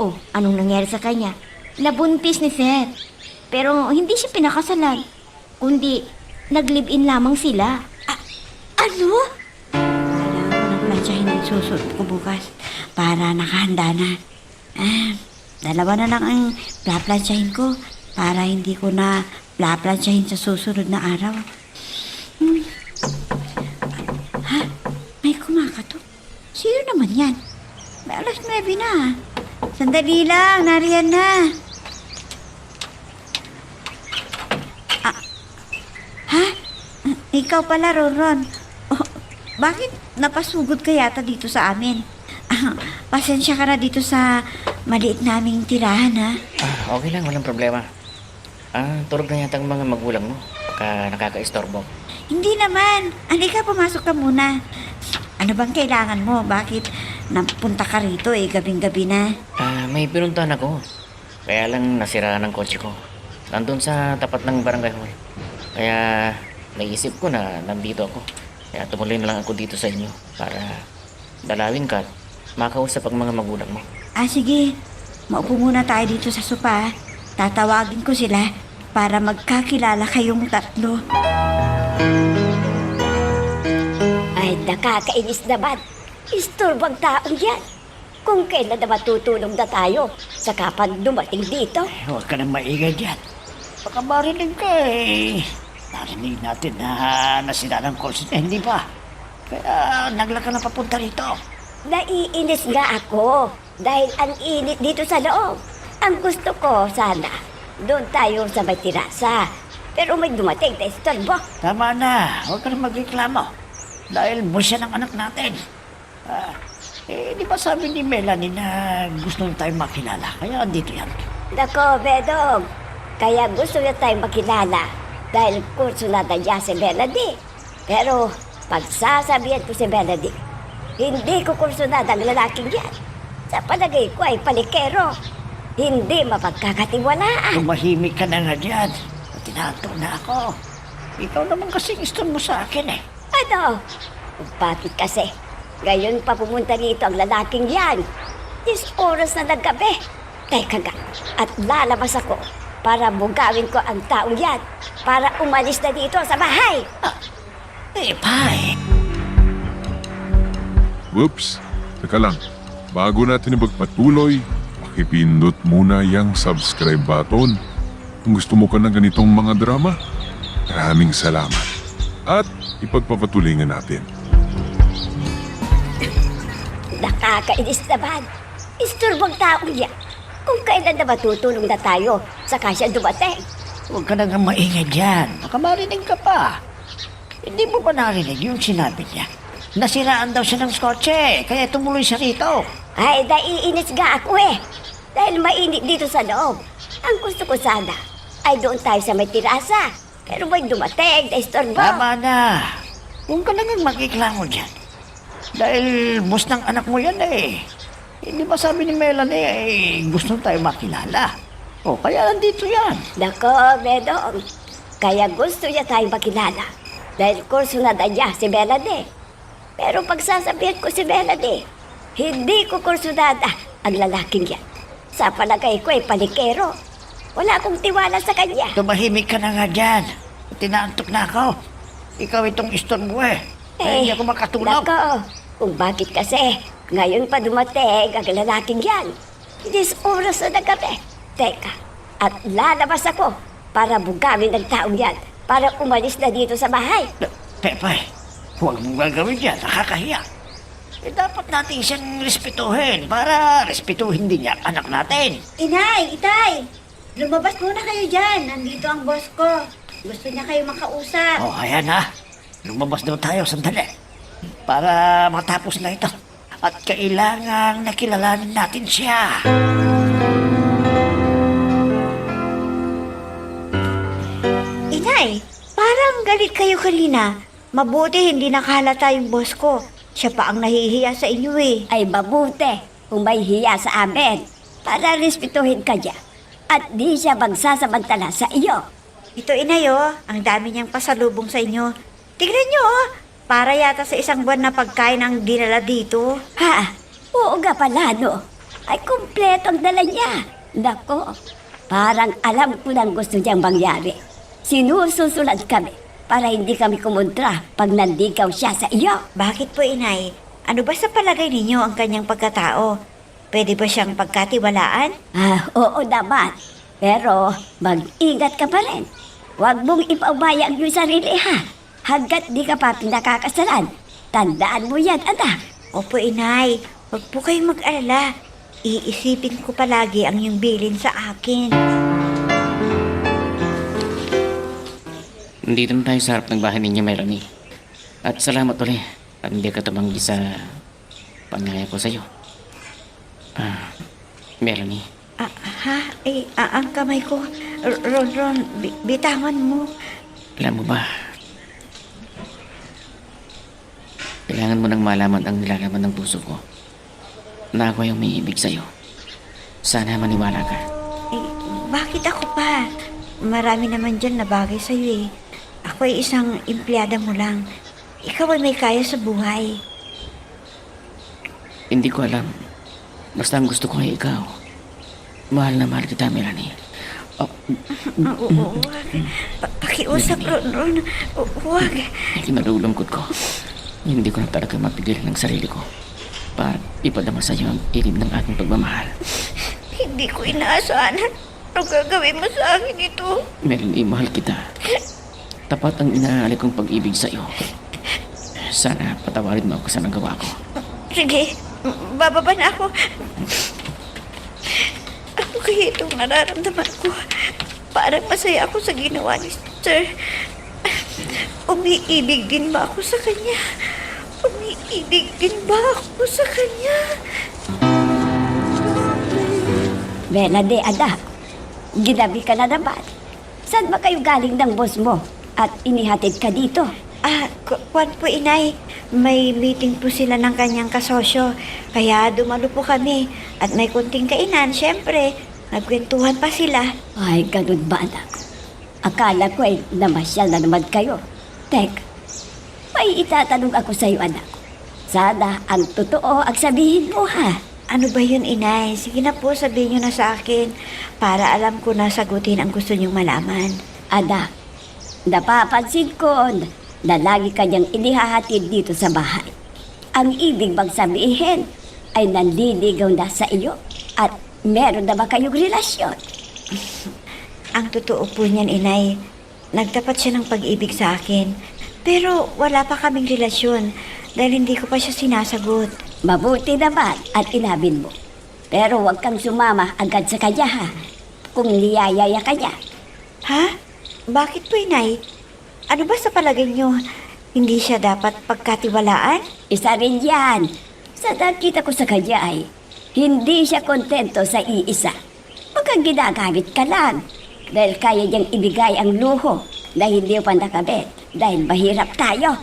Oh, anong nangyari sa kanya? Nabuntis ni Seth. Pero hindi siya pinakasalan. Kundi nag-live-in lamang sila. Ano? Kailangan ko ng plansyahin ang susunod ko bukas para nakahanda na. Dalawa na lang ang plansyahin ko para hindi ko na plansyahin sa susunod na araw. Ha? May kumakatok. Sino naman yan? May alas 9 na. Sandali lang, nariyan na. Ha? Ikaw pala, Ronron. Bakit napasugod ka yata dito sa amin? Pasensya ka na dito sa maliit naming tirahan, ha? Okay lang, walang problema. Turog na yata ang mga magulang mo. Baka nakaka-istorbo. Hindi naman. Halika, pumasok ka muna. Ano bang kailangan mo? Bakit napunta ka rito gabing-gabi na? May pinuntahan ako. Kaya lang nasira ng kotse ko. Nandun sa tapat ng barangay hall. Kaya naisip ko na nandito ako. Kaya tumuloy na lang ako dito sa inyo para dalawin ka at makausap ang mga magulang mo. Sige. Maupo muna tayo dito sa sopa. Tatawagin ko sila para magkakilala kayong tatlo. Ay, nakakainis naman. Istorbang taong yan. Kung kailan na matutulong na tayo sa kapag dumating dito. Huwag ka nang maingay dyan. Baka marinig ka eh. Narinig natin na nasira ng kotse na hindi pa. Kaya naglaka na papunta rito. Naiinis nga ako dahil ang init dito sa loob. Ang gusto ko sana, doon tayo sa may tirasa. Pero may dumating na istorbo. Tama na. Huwag ka nang magreklamo. Dahil busya ng anak natin. Di ba sabi ni Melanie na gusto tayo makilala? Kaya andito yan. Nako, Bedong, Kaya gusto niya tayong makilala dahil kurso na niya si Melody. Pero pagsasabihan ko si Melody, hindi ko kurso na ng lalaking yan. Sa palagay ko ay palikero. Hindi mapagkakatiwalaan. Tumahimik ka na nga dyan. Tinato na ako. Ikaw naman kasing gusto mo sa akin eh. Ano? Bakit kasi? Ngayon pa pumunta rito ang lalaking yan. 10 oras na ng gabi. Teka nga, at lalabas ako para bugawin ko ang taong yan para umalis na dito sa bahay. Pay. Whoops! Teka lang, bago natin ipagpatuloy, pakipindot muna yung subscribe button. Kung gusto mo ka ng ganitong mga drama, maraming salamat. At ipagpapatuloy nga natin. Nakakainis naman. Isturbang taong yan. Kung kailan na matutulong na tayo, saka siya dumating. Huwag ka na nga maingay dyan. Baka marinig ka pa. Hindi mo ba narinig yung sinabi niya? Nasiraan daw siya ng skotse, kaya tumuloy siya rito. Ay, naiinis nga ako eh. Dahil mainit dito sa loob. Ang gusto ko sana ay doon tayo sa may tirasa. Pero may dumating na istorbo. Tama na. Huwag ka na nga makiklamo dyan. Dahil boss ng anak mo yan eh. Hindi ba sabi ni Melanie eh, gusto tayo makilala? O, kaya nandito yan. Nako, Bedong. Kaya gusto niya tayong makilala. Dahil kurso na niya si Melanie. Pero pagsasabihan ko si Melanie, hindi ko kursunada ang lalaking yan. Sa palagay ko ay palikero. Wala akong tiwala sa kanya. Tumahimik ka na nga dyan. Tinaantok na ako. Ikaw itong istorbo eh. Kaya hindi ako makatulog. Nako, kung bakit kasi ngayon pa dumating ang lalaking yan. 10 oras na ng gabi. Teka, at lalabas ako para bugawin ng taong yan para umalis na dito sa bahay. Pepay, huwag mong gagawin dyan. Nakakahiya. Eh, dapat natin siyang respetuhin para respetuhin din niya ang anak natin. Inay, Itay! Lumabas muna kayo dyan. Nandito ang boss ko. Gusto niya kayo makausap. O, ayan na. Lumabas daw tayo sandali. Para matapos na ito. At kailangang nakilalanin natin siya. Inay, parang galit kayo kanina. Mabuti hindi nakahalata yung boss ko. Siya pa ang nahihiya sa inyo eh. Ay mabuti kung may hiya sa amin para respetuhin ka niya at di siya magsasamantala sa iyo. Ito inay oh, ang dami niyang pasalubong sa inyo. Tignan niyo oh, para yata sa isang buwan na pagkain ang dinala dito. Ha? Oo nga pala, no? Ay, kumpleto ang dala niya. Nako, parang alam ko lang gusto niyang mangyari. Sinususulat kami para hindi kami kumontra pag nandigaw siya sa iyo. Bakit po inay? Ano ba sa palagay ninyo ang kanyang pagkatao? Pwede ba siyang pagkatiwalaan? Oo naman. Pero mag-ingat ka pa rin. Huwag mong ipaubaya ang iyong sarili, ha? Hanggat di ka pa pinakakasalan. Tandaan mo yan, anak. Opo inay, huwag po kayong mag-alala. Iisipin ko palagi ang iyong bilin sa akin. Nandito na tayo sa harap ng bahay ninyo, Melanie. At salamat ulit at hindi ka tumanggi sa panyaya ko sa'yo. Melanie, Ang kamay ko. Ron, bitawan mo. alam mo ba? Kailangan mo nang malaman ang nilalaman ng puso ko na ako yung may ibig sa'yo. Sana maniwala ka. Bakit ako pa? Marami naman dyan na bagay sa'yo eh. Ako ay isang empleyada mo lang. Ikaw ay may kaya sa buhay. Hindi ko alam. Basta ang gusto ko ay ikaw. Mahal na mahal kita, Melanie. Oo. Pakiusap, Ron. Huwag. Kinalulungkot ko. Hindi ko na talaga mapigilan ng sarili ko para ipadama sa iyo ang ilim ng aking pagmamahal. Hindi ko inaasahan. Ano gagawin mo sa akin ito? Melanie, mahal kita. Tapat ang inaalay kong pag-ibig sa iyo. Sana patawarin mo ako sa nagawa ko. Sige, bababa na ako. Ano kaya itong nararamdaman ko? Parang masaya ako sa ginawa ni Sir. Umiibig din ba ako sa kanya? Umiibig din ba ako sa kanya? Melody, anak. Ginabi ka na naman. Saan ba kayo galing ng boss mo? At inihatid ka dito? Kwan po, inay. May meeting po sila ng kanyang kasosyo. Kaya dumalo po kami. At may kunting kainan, syempre. Nagkwentuhan pa sila. Ay, ganun ba anak? Akala ko ay namasyal na naman kayo. Tek, may itatanong ako sa iyo anak. Sana ang totoo ang sabihin mo ha. Ano ba yun, inay? Sige na po, sabihin nyo na sa akin. Para alam ko na sagutin ang gusto nyong malaman. Anak, napapansin ko na lagi kanyang inihahatid dito sa bahay. Ang ibig bang sabihin ay nanliligaw na sa iyo at meron na ba kayong relasyon? Ang totoo po niyan, inay. Nagtapat siya ng pag-ibig sa akin. Pero wala pa kaming relasyon dahil hindi ko pa siya sinasagot. Mabuti naman at inabin mo. Pero huwag kang sumama agad sa kanya ha. Kung niyayaya ka niya. Ha? Bakit po, inay? Ano ba sa palagay nyo? Hindi siya dapat pagkatiwalaan? Isa rin yan. Sa nakita ko sa kanya ay hindi siya kontento sa iisa. Huwag kang ginagamit ka lang. Dahil kaya niyang ibigay ang luho na hindi pa nakabit. Dahil mahirap tayo.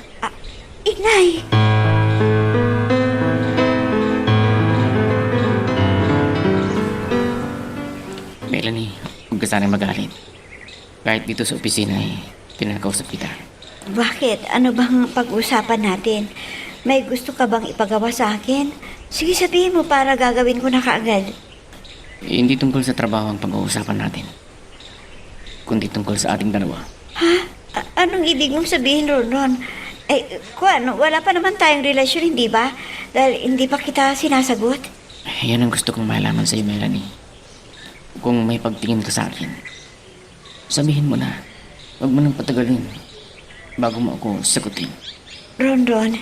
Inay! Melanie, huwag ka sanang magalit. Kahit dito sa opisina ay pinakausap kita. Bakit? Ano bang pag-usapan natin? May gusto ka bang ipagawa sa akin? Sige, sabihin mo para gagawin ko na kaagad. Hindi tungkol sa trabaho ang pag-uusapan natin, kundi tungkol sa ating dalawa. Ha? Anong ibig mong sabihin, Ron? Wala pa naman tayong relasyon, hindi ba? Dahil hindi pa kita sinasagot. Yan ang gusto kong malaman sa iyo, Melanie. Kung may pagtingin ka sa akin, sabihin mo na. Huwag mo nang patagalin bago mo ako sagutin. Ron,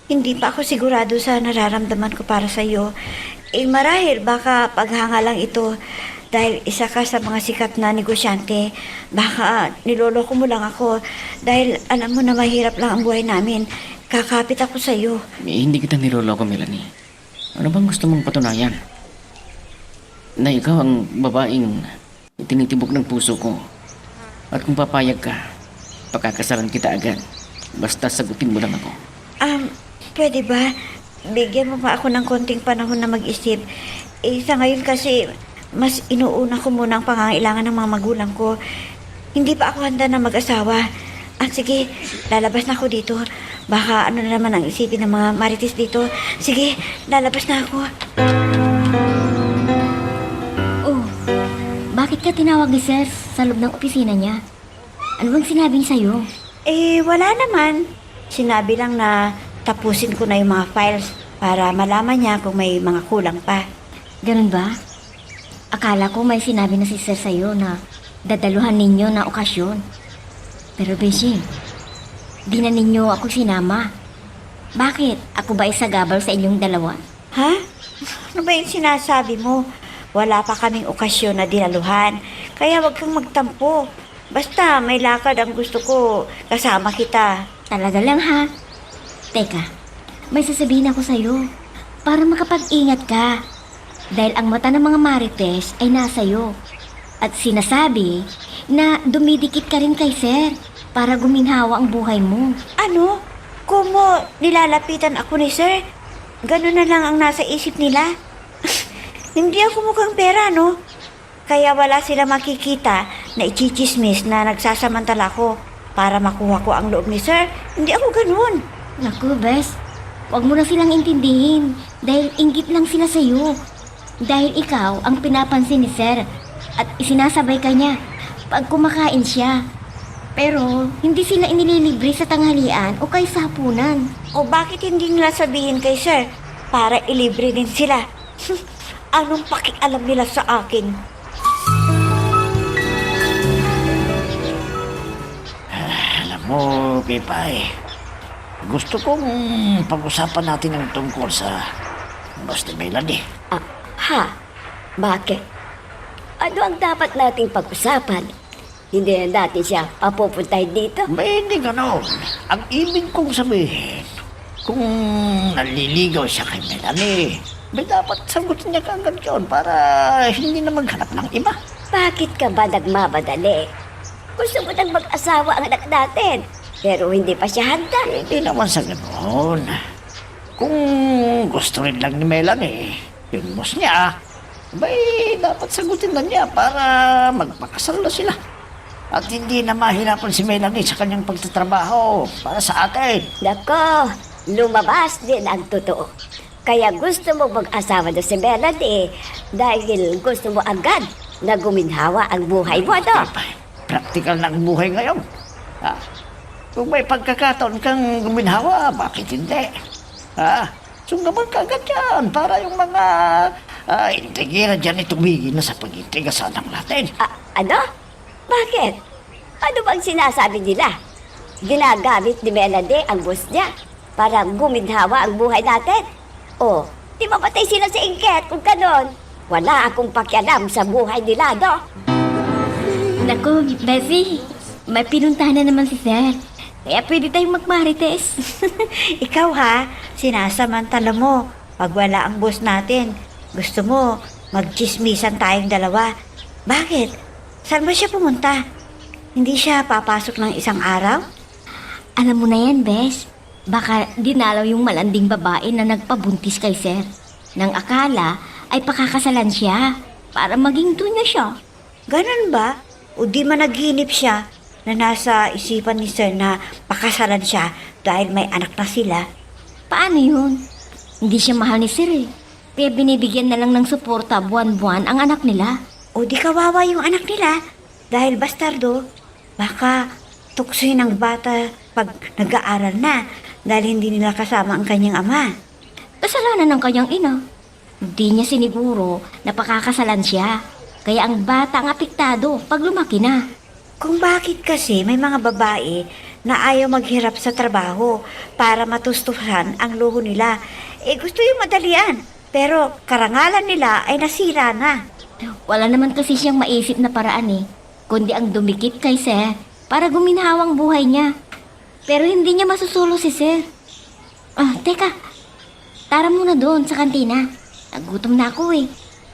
hindi pa ako sigurado sa nararamdaman ko para sa iyo. Marahil baka paghanga lang ito dahil isa ka sa mga sikat na negosyante. Baka niloloko mo lang ako dahil alam mo na mahirap lang ang buhay namin. Kakapit ako sa iyo. Hindi kita niloloko, Melanie. Ano bang gusto mong patunayan? Na ikaw ang babaeng tinitibok ng puso ko. At kung papayag ka, pakakasalan kita agad. Basta sagutin mo lang ako. Pwede ba? Bigyan mo pa ako ng konting panahon na mag-isip. Sa ngayon kasi, mas inuuna ko muna ang pangangailangan ng mga magulang ko. Hindi pa ako handa na mag-asawa. Sige, lalabas na ako dito. Baka ano na naman ang isipin ng mga marites dito. Sige, lalabas na ako. Oh, bakit ka tinawag ni Sir sa loob ng opisina niya? Ano bang sinabing sa'yo? Wala naman. Sinabi lang na tapusin ko na yung mga files para malaman niya kung may mga kulang pa. Ganun ba? Akala ko may sinabi na si Sir sa'yo na dadaluhan ninyo na okasyon. Pero Beshi, di na ninyo ako sinama. Bakit? Ako ba isagabal sa inyong dalawa? Ha? Ano ba yung sinasabi mo? Wala pa kaming okasyon na dinaluhan. Kaya wag kang magtampo. Basta may lakad ang gusto ko. Kasama kita. Talaga lang ha? Teka, may sasabihin ako sa'yo para makapag-ingat ka. Dahil ang mata ng mga marites ay nasa'yo. At sinasabi na dumidikit ka rin kay Sir para guminhawa ang buhay mo. Ano? Kumo, nilalapitan ako ni Sir? Ganun na lang ang nasa isip nila? Hindi ako mukhang pera, no? Kaya wala sila makikita na ichichismis na nagsasamantala ko para makuha ko ang loob ni Sir. Hindi ako ganun. Naku, Bes, huwag mo na silang intindihin dahil inggit lang sila sa'yo. Dahil ikaw ang pinapansin ni Sir at isinasabay ka niya pag kumakain siya. Pero hindi sila inililibre sa tanghalian o kay sa hapunan. O bakit hindi nila sabihin kay Sir para ilibre din sila? Anong pakialam nila sa akin? Alam mo, Pipay, gusto kong pag-usapan natin ang tungkol sa boss ni Melanie. Ha? Bakit? Ano ang dapat nating pag-usapan? Hindi na natin siya papupuntahin dito. May hindi ganon. Ang ibig kong sabihin, kung naliligaw siya kay Melanie, may dapat sagutin niya kaagad yun para hindi na maghanap ng iba. Bakit ka ba nagmamadali? Gusto mo nang mag-asawa ang anak natin, pero hindi pa siya handa. Hindi naman sa ganoon. Kung gusto rin lang ni Melanie, yung boss niya, bay, dapat sagutin na niya para magpakasal na sila. At hindi na mahirapan si Melanie sa kanyang pagtatrabaho para sa atin. Nako, lumabas din ang totoo. Kaya gusto mo mag-asawa na si Melanie dahil gusto mo agad na guminhawa ang buhay mo, ano? Practical na ang buhay ngayon. Kung may pagkakataon kang guminhawa, bakit hindi? Sunggaban ka agad yan para yung mga intrigira dyan ay tumigil na sa pag-intriga sa anak natin. Ano? Bakit? Ano bang sinasabi nila? Ginagamit ni Melanie ang boss niya para guminhawa ang buhay natin? O, di mamatay sila sa inggit kung ganon. Wala akong pakialam sa buhay nila, no? Naku, Bessie, may pinuntahan na naman si Sir. Kaya pwede tayong magmarites. Ikaw ha, sinasamantala mo. Pag wala ang boss natin, gusto mo magchismisan tayong dalawa. Bakit? Saan ba siya pumunta? Hindi siya papasok ng isang araw? Alam mo na yan, Bes. Baka dinalaw yung malanding babae na nagpabuntis kay Sir. Nang akala ay pakakasalan siya para maging tunya siya. Ganun ba? O di man naghinip siya na nasa isipan ni Sir na pakasalan siya dahil may anak na sila? Paano yun? Hindi siya mahal ni Sir eh. Kaya binibigyan na lang ng suporta buwan-buwan ang anak nila. O di kawawa yung anak nila dahil bastardo. Baka tuksoin ng bata pag nag-aaral na dahil hindi nila kasama ang kanyang ama. Kasalanan ng kanyang ina. Hindi niya siniguro na pakakasalan siya. Kaya ang bata ang apektado pag lumaki na. Kung bakit kasi may mga babae na ayaw maghirap sa trabaho para matustusan ang luho nila. Gusto yung madalian, pero karangalan nila ay nasira na. Wala naman kasi siyang maisip na paraan eh. Kundi ang dumikit kay Sir para guminhawang buhay niya. Pero hindi niya masusulo si Sir. Teka. Tara muna doon sa kantina. Nagutom na ako eh.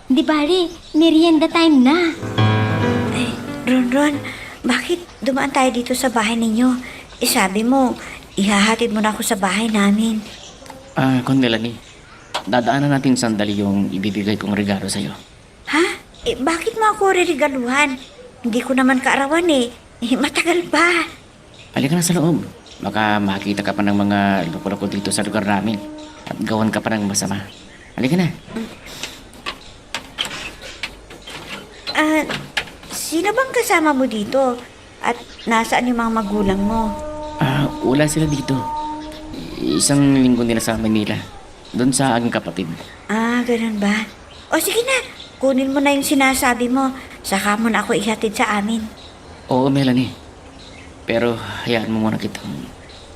Hindi bali, merienda time na. Ron, bakit dumaan tayo dito sa bahay ninyo? Sabi mo, ihahatid mo na ako sa bahay namin. Melanie, dadaanan natin sandali yung ibibigay kong regalo sa'yo. Ha? Bakit mo ako ririgaluhan? Hindi ko naman kaarawan eh. Matagal pa. Halika na sa loob. Baka makita ka pa ng mga loko-loko dito sa lugar namin at gawan ka pa ng masama. Halika na. Sino bang kasama mo dito? At nasaan yung mga magulang mo? Wala sila dito. Isang linggo nila sa Manila. Doon sa aking kapatid. Ganun ba? O sige na, kunin mo na yung sinasabi mo. Saka mo na ako ihatid sa amin. Oo, Melanie. Pero hayaan mo muna kitang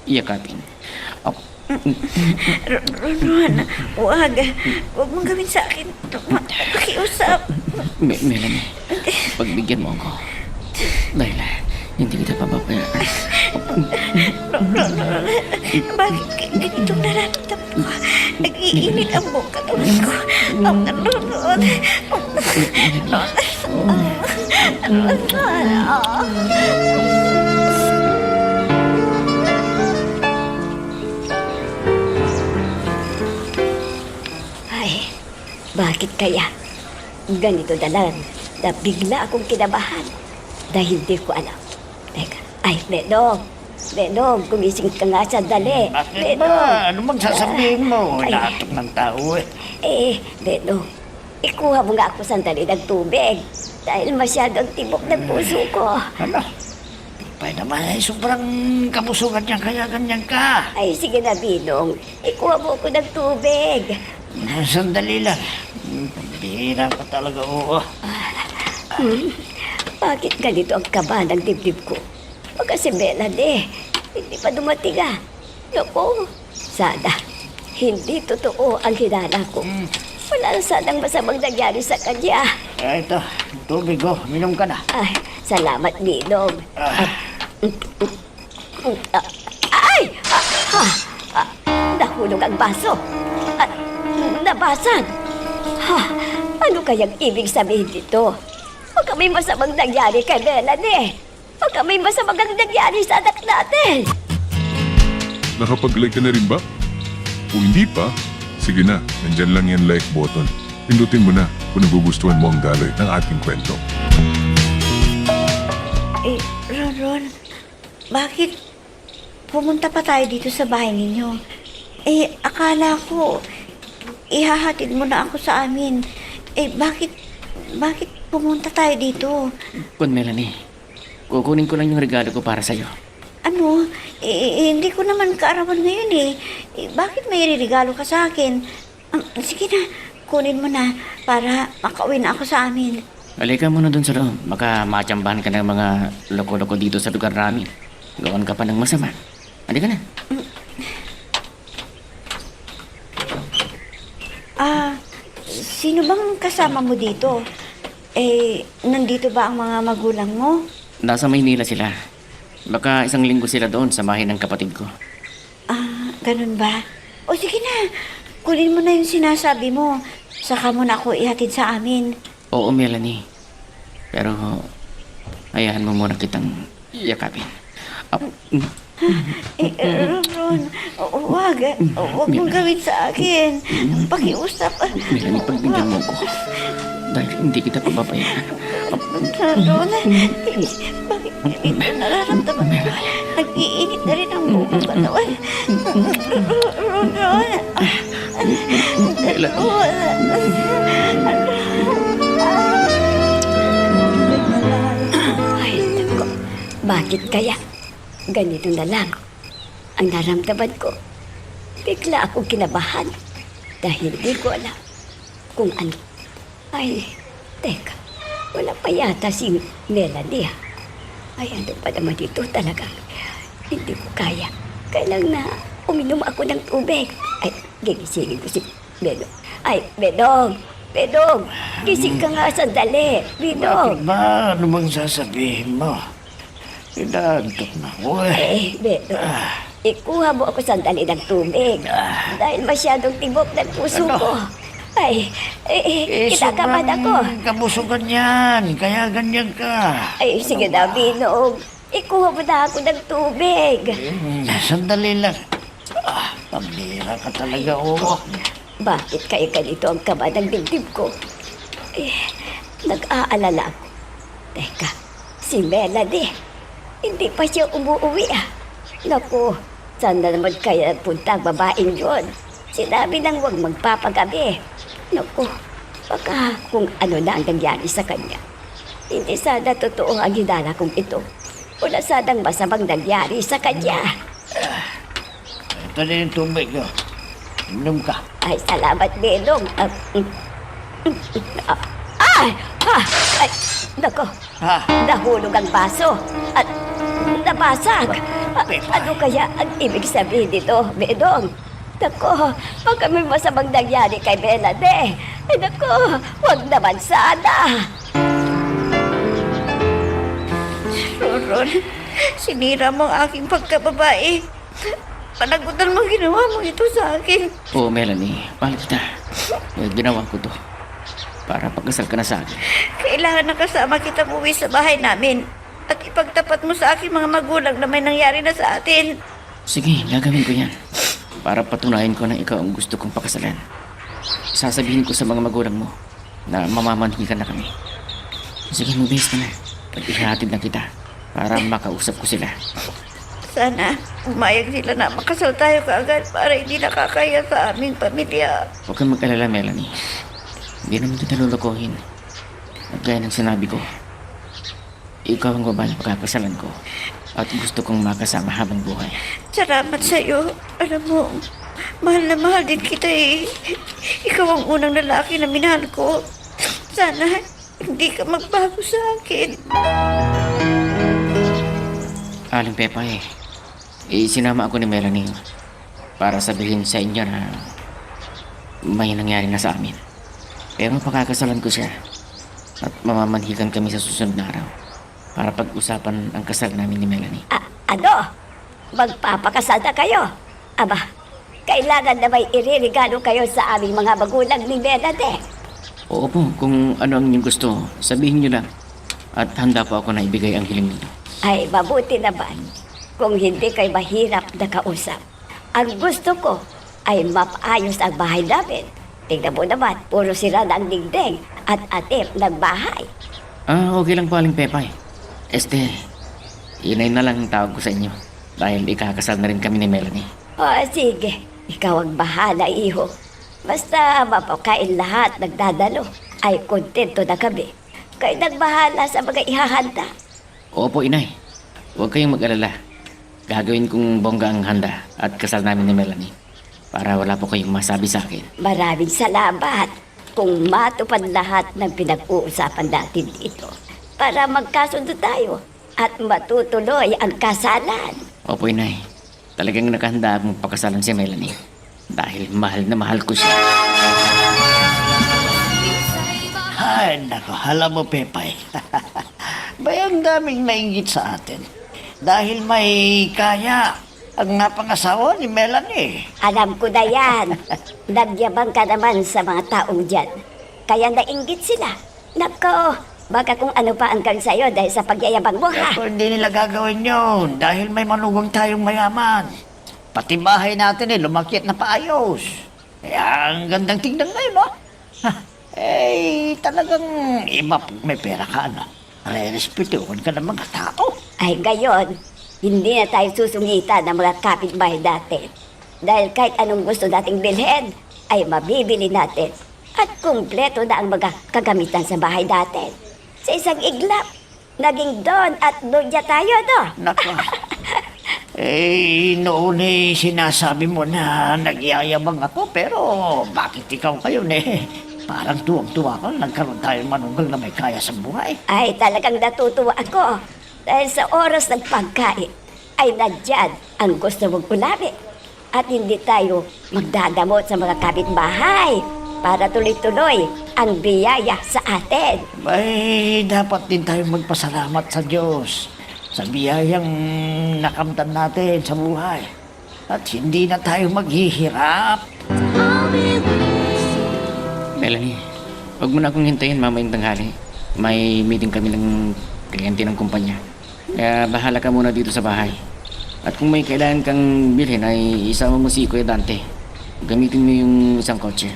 iyakapin. Ron, huwag. Huwag mong gawin sa akin. Pakiusap. Melanie, pagbigyan mo ako. Dahil hindi kita pababayaan. Bakit ganitong nararamdaman ko? Nag-iinit ang buong katawan ko. Ay, bakit kaya? Ganito na lang na bigla akong kinabahan dahil hindi ko alam. Teka, ay, Benong, gumising ka nga sandali. Bakit ba? Ano bang sasabihin mo? Ay. Lahat ng tao Benong, ikuha mo nga ako sandali ng tubig dahil masyadong tibok ng puso ko. Ano? Pa naman ay sobrang kabusugan niya kaya ganyan ka. Ay, sige na, Binong. Ikuha mo ako ng tubig. Sandali lang. Bihira ka talaga, oo. Bakit ganito ang kaba ng dibdib ko? Baka si Melanie, hindi pa dumating Naku, sana, hindi totoo ang hinala ko. Wala sanang masamang nangyari sa kanya. Ito, tubig ko. Minom ka na. Ay, salamat, Binong. Ay! Nahulog ang baso. Nabasag. Ano kayang ibig sabihin dito? Baka Baka may masamang nangyari kay Melanie. Baka may masamang nangyari sa anak natin. Nakapag-like ka na rin ba? Kung hindi pa, sige na, nandyan lang yan like button. Pindutin mo na kung nagugustuhan mo ang daloy ng ating kwento. Ron, bakit pumunta pa tayo dito sa bahay ninyo? Akala ko, ihahatid mo na ako sa amin. Bakit pumunta tayo dito? Kun Melanie, kukunin ko lang yung regalo ko para sa'yo. Ano? Hindi ko naman kaarawan ngayon bakit may regalo ka sa akin? Sige na, kunin mo na para makauwi na ako sa amin. Halika muna dun sa loob. Baka matsambahan ka ng mga loko-loko dito sa lugar namin. Gawan ka pa ng masama. Halika na. Sino bang kasama mo dito? Nandito ba ang mga magulang mo? Nasa Maynila sila. Baka 1 linggo sila doon sa bahay ng kapatid ko. Ganun ba? O sige na, kunin mo na yung sinasabi mo. Saka mo na ako ihatid sa amin. Oo, Melanie. Pero, hayaan mo muna kitang yakapin. Ron, wag mong gawin sa akin. Pakiusap. Melanie, pagbigyan mo ko. Dahil hindi kita pababayaan. Ron, bakit hindi nararamdaman ko? Nag-iinit na rin ang buong katawan. Ron. Ay, naku. Bakit kaya? Ganito na lang. Ang naramdaman ko, bigla akong kinabahan dahil hindi ko alam kung ano. Ay, teka. Wala pa yata si Melanie. Ay, ano pa naman dito talaga? Hindi ko kaya. Kailang na uminom ako ng tubig. Ay, gigisingin ko si Bedong. Ay, Bedong! Bedong! Gising ka nga sandali. Bedong! Bakit ba? Ano bang sasabihin mo? Pinagtok na ko Bedong. Ikuha mo ako sandali ng tubig. Dahil masyadong tibok ng puso ko. Ay, kinakabahan ako. Kabusugan yan, kaya ganyan ka. Ay, sige na, Bedong. Ikuha mo na ako ng tubig. Sandali lang. Pambira ka talaga, oh. Bakit kaya ganito ang kaba ng dibdib ko? Nag-aalala ako. Teka, si Melanie, hindi pa siya umuwi Naku, saan na naman kaya punta ang babaeng yun? Sinabi nang huwag magpapagabi. Naku, baka kung ano na ang nangyari sa kanya. Hindi sana totoo ang hinala kong ito. Wala sanang masamang nangyari sa kanya. Ito na yung tubig, oh. Inom ka. Ay, salamat, Bedong. Ay! Nako, nahulog ang baso. At nabasag. Ano kaya ang ibig sabihin dito, Bedong? Nako, baka may masamang nangyari kay Melanie. Ay, nako, wag naman sana. Ron, sinira mo ang aking pagkababae. Panagutan mo ginawa mo ito sa akin. Oo, Melanie. Mahal kita. Ginawa ko to. Para pagkasal ka na sa akin. Kailangan na kasama kita buwi sa bahay namin. At ipagtapat mo sa aking mga magulang na may nangyari na sa atin. Sige, gagawin ko yan. Para patunayan ko na ikaw ang gusto kong pakasalan. Sasabihin ko sa mga magulang mo na mamamanhikan na kami. Sige, mabihis ka na. Pag-ihatid na kita para makausap ko sila. Sana umayag sila na makasal tayo kaagad para hindi nakakaya sa aming pamilya. Huwag kang mag-alala, Melanie. Hindi naman kita lulukuhin. At gaya ng sinabi ko, ikaw ang babae na pagkakasalan ko at gusto kong makasama habang buhay. Salamat sa iyo. Alam mo, mahal na mahal din kita Ikaw ang unang lalaki na minahal ko. Sana hindi ka magbago sa akin. Aling Pepa sinama ako ni Melanie para sabihin sa inyo na may nangyari na sa amin. Pero pakakasalan ko siya at mamamanhikan kami sa susunod na araw para pag-usapan ang kasal namin ni Melanie. Ano? Magpapakasal na kayo? Aba, kailangan na may iririgalo kayo sa aming mga magulang ni Melanie. Oo po, kung ano ang inyong gusto, sabihin nyo lang. At handa po ako na ibigay ang hiling ninyo. Ay, mabuti naman kung hindi kayo mahirap na kausap. Ang gusto ko ay mapaayos ang bahay namin. Tingnan mo naman, puro sira ng dingding at atip ng bahay. Okay lang po, Aling Pepay. Inay na lang ang tawag ko sa inyo. Dahil ikakasal na rin kami ni Melanie. O sige, ikaw ang bahala, iho. Basta mapakain lahat nagdadalo, ay kontento na kami. Kayo nagbahala sa mga ihahanda. Opo, Inay. Huwag kayong mag-alala. Gagawin kong bongga ang handa at kasal namin ni Melanie. Para wala po kayong masabi sa akin. Maraming salamat kung matupad lahat ng pinag-uusapan natin dito. Para magkasundo tayo at matutuloy ang kasalan. Opo, Inay. Talagang nakahanda akong pakasalan si Melanie. Dahil mahal na mahal ko siya. Ay, nako, alam mo, Pepay. Bayang daming nainggit sa atin. Dahil may kaya ang napangasawa ni Melanie. Alam ko na yan. Nagyabang ka naman sa mga taong dyan. Kaya nainggit sila. Nako, baka kung ano pa ang gawin sa'yo dahil sa pagyayabang mo, ha? Pero hindi nila gagawin yun dahil may manugang tayong mayaman. Pati bahay natin lumakit na paayos. Kaya ang gandang tingnan ngayon, no? Talagang iba pag may pera ka, no? Re-respetuhan ka ng mga tao. Ay, gayon, hindi na tayo susungitan ng mga kapitbahay natin. Dahil kahit anong gusto nating bilhin, ay mabibili natin. At kumpleto na ang mga kagamitan sa bahay natin. Sa isang iglap, naging don at donya tayo, no? Nako. Noon sinasabi mo na nagyayabang ako, pero bakit ikaw kayo parang tuwang-tuwa ka, nagkaroon tayo manugang na may kaya sa buhay. Ay, talagang natutuwa ako. Dahil sa oras ng pagkain, ay nandyan ang gusto mong ulamin. At hindi tayo magdadamot sa mga kapitbahay para tuloy-tuloy ang biyaya sa atin. Ay, dapat din tayo magpasalamat sa Diyos sa biyayang nakamtan natin sa buhay. At hindi na tayo maghihirap. Melanie, huwag mo na akong hintayin mamayang tanghali. May meeting kami ng kliyente ng kumpanya. Kaya bahala ka muna dito sa bahay. At kung may kailangan kang bilhin ay isama mo si Kuya Dante. Gamitin mo yung isang kotse.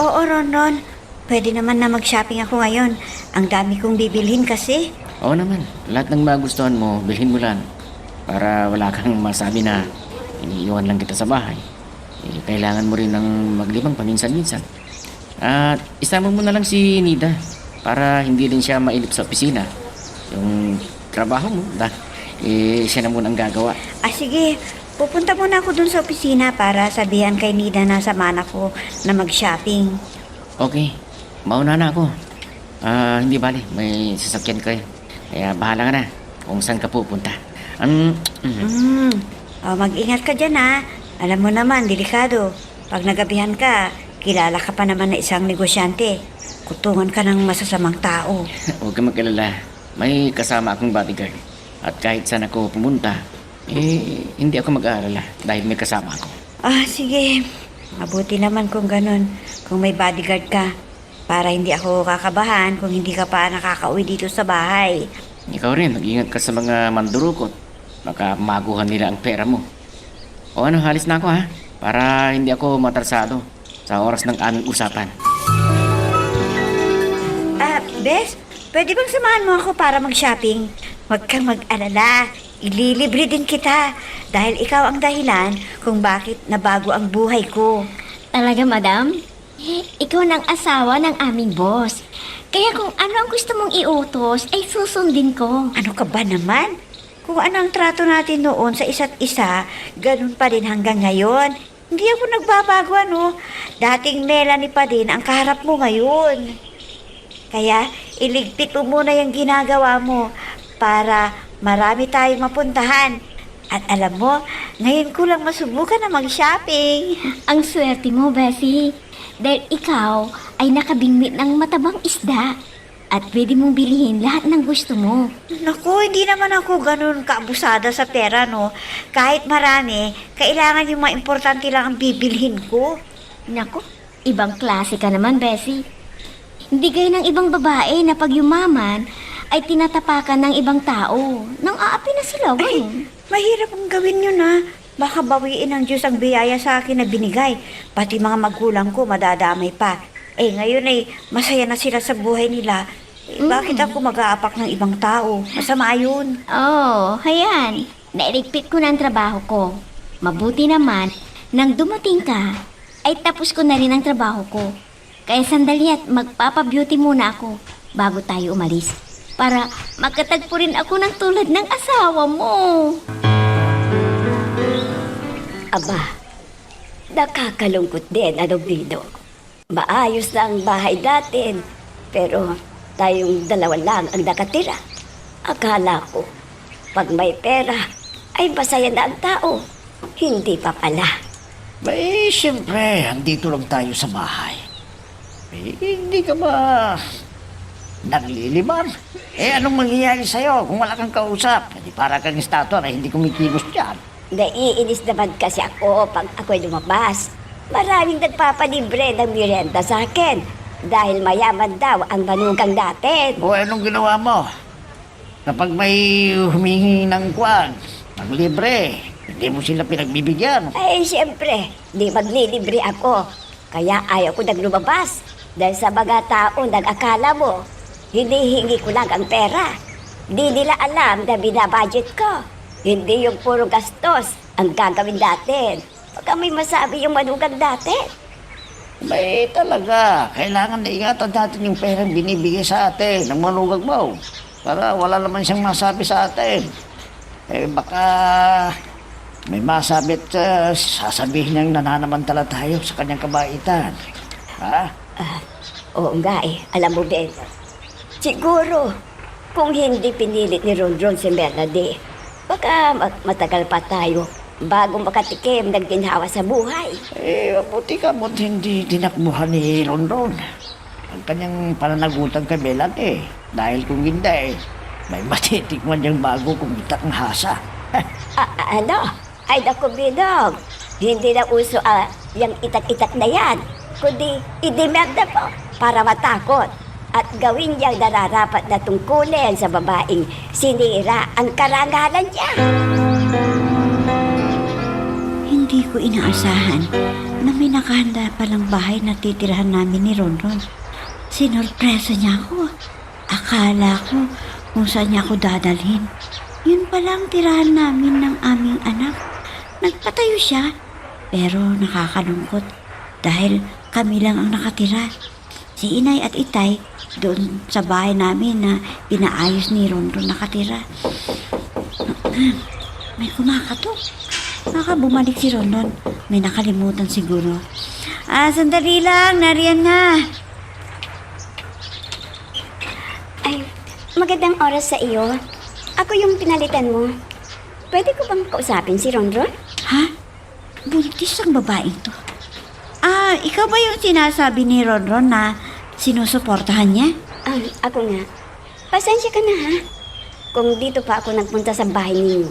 Oo, Ron. Pwede naman na mag-shopping ako ngayon. Ang dami kong bibilhin kasi. Oo naman, lahat ng magustuhan mo, bilhin mo lang. Para wala kang masabi na iniiwan lang kita sa bahay. Kailangan mo rin ng maglibang paminsan-minsan. At isama mo na lang si Nida para hindi rin siya mailip sa opisina. Yung trabaho mo, siya na muna ang gagawa. Sige. Pupunta muna ako dun sa opisina para sabihan kay Nida na samahan ako na mag-shopping. Okay, mauna na ako. Hindi bali, may sasakyan kayo. Kaya bahala ka na kung saan ka pupunta. Mag-ingat ka dyan, ha. Alam mo naman, delikado. Pag nagabihan ka, kilala ka pa naman na isang negosyante. Kutungan ka ng masasamang tao. Huwag ka mag-alala. May kasama akong bodyguard. At kahit saan ako pumunta, hindi ako mag-aalala dahil may kasama ako. Sige. Mabuti naman kung ganun. Kung may bodyguard ka. Para hindi ako kakabahan kung hindi ka pa nakakauwi dito sa bahay. Ikaw rin, mag-ingat ka sa mga mandurukot. Baka maguhan nila ang pera mo. Halis na ako, ha? Para hindi ako matarsado sa oras ng aming usapan. Bes, pwede bang samahan mo ako para mag-shopping? Huwag kang mag-alala. Ililibre din kita. Dahil ikaw ang dahilan kung bakit nabago ang buhay ko. Talaga, madam? Ikaw ng asawa ng aming boss. Kaya kung ano ang gusto mong iutos, ay susundin ko. Ano ka ba naman? Kung ano ang trato natin noon sa isa't isa, ganun pa rin hanggang ngayon. Hindi ako nagbabago, Dating Melanie pa din ang kaharap mo ngayon. Kaya iligpit mo muna yung ginagawa mo para marami tayong mapuntahan. At alam mo, ngayon ko lang masubukan na mag-shopping. Ang swerte mo, Bessie. Dahil ikaw ay nakabingwit ng matabang isda. At pwede mong bilihin lahat ng gusto mo. Naku, hindi naman ako ganun kaabusada sa pera, Kahit marami, kailangan yung mga importante lang ang bibilhin ko. Naku, ibang klase ka naman, Bessie. Hindi gaya ng ibang babae na pag yumaman ay tinatapakan ng ibang tao. Nang aapi na sila, ganun. Mahirap ang gawin yun ha. Baka bawiin ng Diyos ang biyaya sa akin na binigay. Pati mga magulang ko madadamay pa. Ngayon ay masaya na sila sa buhay nila. Bakit ako mag-aapak ng ibang tao? Masama yun. Oh, hayan. Nailigpit ko na ang trabaho ko. Mabuti naman, nang dumating ka, ay tapos ko na rin ang trabaho ko. Kaya sandali at magpapabeauty muna ako bago tayo umalis. Para magkatagpo rin ako ng tulad ng asawa mo. Aba, nakakalungkot din, Adoblido. Maayos na ang bahay natin, pero tayong dalawa lang ang nakatira. Akala ko, pag may pera, ay masaya na ang tao. Hindi pa pala. Bay, siyempre, andito lang tayo sa bahay. Hindi ka ba nagliliman? Anong mangyayari sa'yo kung wala kang kausap? Di para kang estatwa na hindi kumikilos dyan. Naiinis naman kasi ako pag ako'y lumabas. Maraming nagpapalibre ng merienda sa akin dahil mayaman daw ang manugang natin. O anong ginawa mo? Kapag may humingi ng kwan, ng libre, hindi mo sila pinagbibigyan. Ay, siyempre, di maglilibre ako. Kaya ayaw ko nang lumabas. Dahil sa mga tao nag-akala mo, hinihingi ko lang ang pera. Di nila alam na binabudget ko. Hindi yung puro gastos ang gagawin natin. Baka may masabi yung manugang natin. Bay, talaga. Kailangan na ingatan natin yung perang binibigay sa atin ng manugag mo. Para wala naman siyang masabi sa atin. Baka may masabi at sasabihin niyang nananamantala tayo sa kanyang kabaitan. Ha? Oo nga alam mo Ben. Siguro, kung hindi pinilit ni Rondron si Melody, baka matagal pa tayo bago makatikim ng ginhawa sa buhay. Mabuti ka mo't hindi tinakbuhan ni Rondon ang kanyang pananagutan kay Melanie. Dahil kung hindi, may matitikman niyang bago kumita ang hasa. Ano? Ay naku, Binog. Hindi na uso yung itak-itak na yan. Kundi idemanda po para matakot at gawin niyang nararapat na tungkulin sa babaeng sinira ang karangalan niya. Hindi ko inaasahan na may nakahanda palang bahay na titirahan namin ni Ronron. Sinorpresa niya ako. Akala ko kung saan niya ako dadalhin. Yun palang tirahan namin ng aming anak. Nagpatayo siya, pero nakakalungkot dahil kami lang ang nakatira. Si Inay at Itay doon sa bahay namin na pinaayos ni Ronron nakatira. May kumakatok. Baka bumalik si Ronron. May nakalimutan siguro. Sandali lang. Nariyan na. Ay, magandang oras sa iyo. Ako yung pinalitan mo. Pwede ko bang kausapin si Rondron? Ha? Buntis ang babaeng to. Ikaw ba yung sinasabi ni Ronron na sinusuportahan niya? Ako nga. Pasensya ka na ha. Kung dito pa ako nagpunta sa bahay ninyo.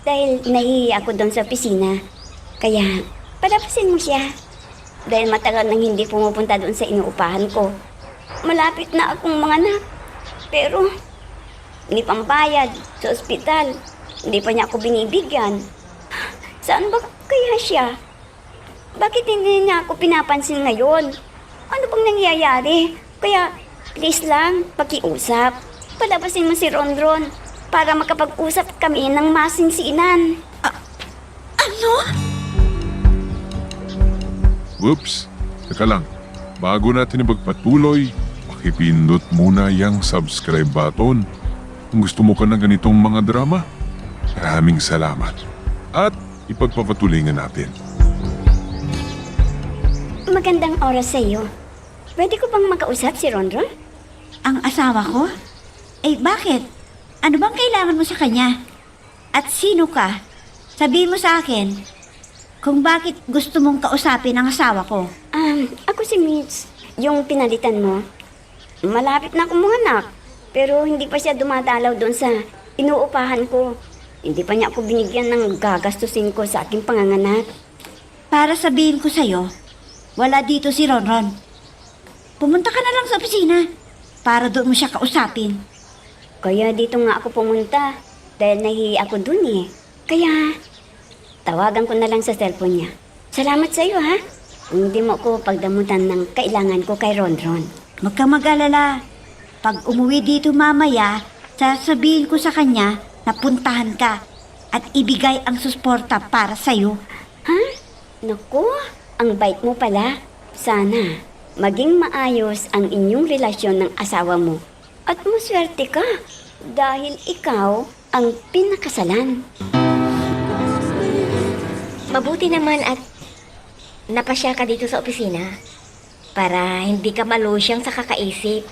Dahil nahihiya ako doon sa opisina. Kaya, palapasin mo siya. Dahil matagal nang hindi pumupunta doon sa inuupahan ko. Malapit na akong mga anak. Pero, hindi pambayad sa ospital. Hindi pa niya ako binibigyan. Saan ba kaya siya? Bakit hindi niya ako pinapansin ngayon? Ano bang nangyayari? Kaya, please lang, pakiusap. Palabasin mo si Rondron para makapag-usap kami ng masinsinan. Ano? Whoops! Teka lang, bago natin ipagpatuloy, pakipindot muna yung subscribe button. Kung gusto mo ka ng ganitong mga drama, maraming salamat. At ipagpapatuloy nga natin. Magandang oras sa iyo. Pwede ko bang makausap si Rondron? Ang asawa ko? Bakit? Ano bang kailangan mo sa kanya? At sino ka? Sabihin mo sa akin kung bakit gusto mong kausapin ang asawa ko. Ako si Mitch. Yung pinalitan mo. Malapit na akong mga anak. Pero hindi pa siya dumadalaw doon sa inuupahan ko. Hindi pa niya ako binigyan ng gagastusin ko sa aking panganganak. Para sabihin ko sa'yo, wala dito si Ronron. Pumunta ka na lang sa opisina para doon mo siya kausapin. Kaya dito nga ako pumunta dahil nahihiya ako dun eh. Kaya tawagan ko na lang sa cellphone niya. Salamat sa iyo ha. Kung hindi mo ako pagdamutan ng kailangan ko kay Ronron. Huwag kang mag-alala. Pag umuwi dito mamaya, sasabihin ko sa kanya na puntahan ka at ibigay ang susporta para sa'yo. Ha? Naku, ang bait mo pala. Sana maging maayos ang inyong relasyon ng asawa mo. At maswerte ka dahil ikaw ang pinakasalan. Mabuti naman at napasya ka dito sa opisina para hindi ka malusyang sa kakaisip.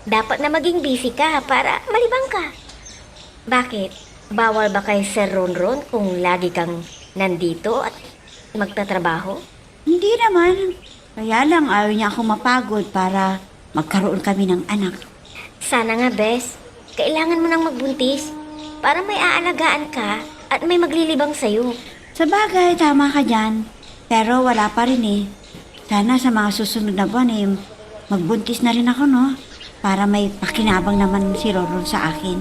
Dapat na maging busy ka para malibang ka. Bakit? Bawal ba kay Sir Ronron kung lagi kang nandito at magtatrabaho? Hindi naman. Kaya lang ayaw niya ako mapagod para magkaroon kami ng anak. Sana nga, Bes. Kailangan mo nang magbuntis para may aalagaan ka at may maglilibang sa'yo. Sa bagay, tama ka dyan. Pero wala pa rin eh. Sana sa mga susunod na buwan eh, magbuntis na rin ako, no? Para may pakinabang naman si Ronron sa akin.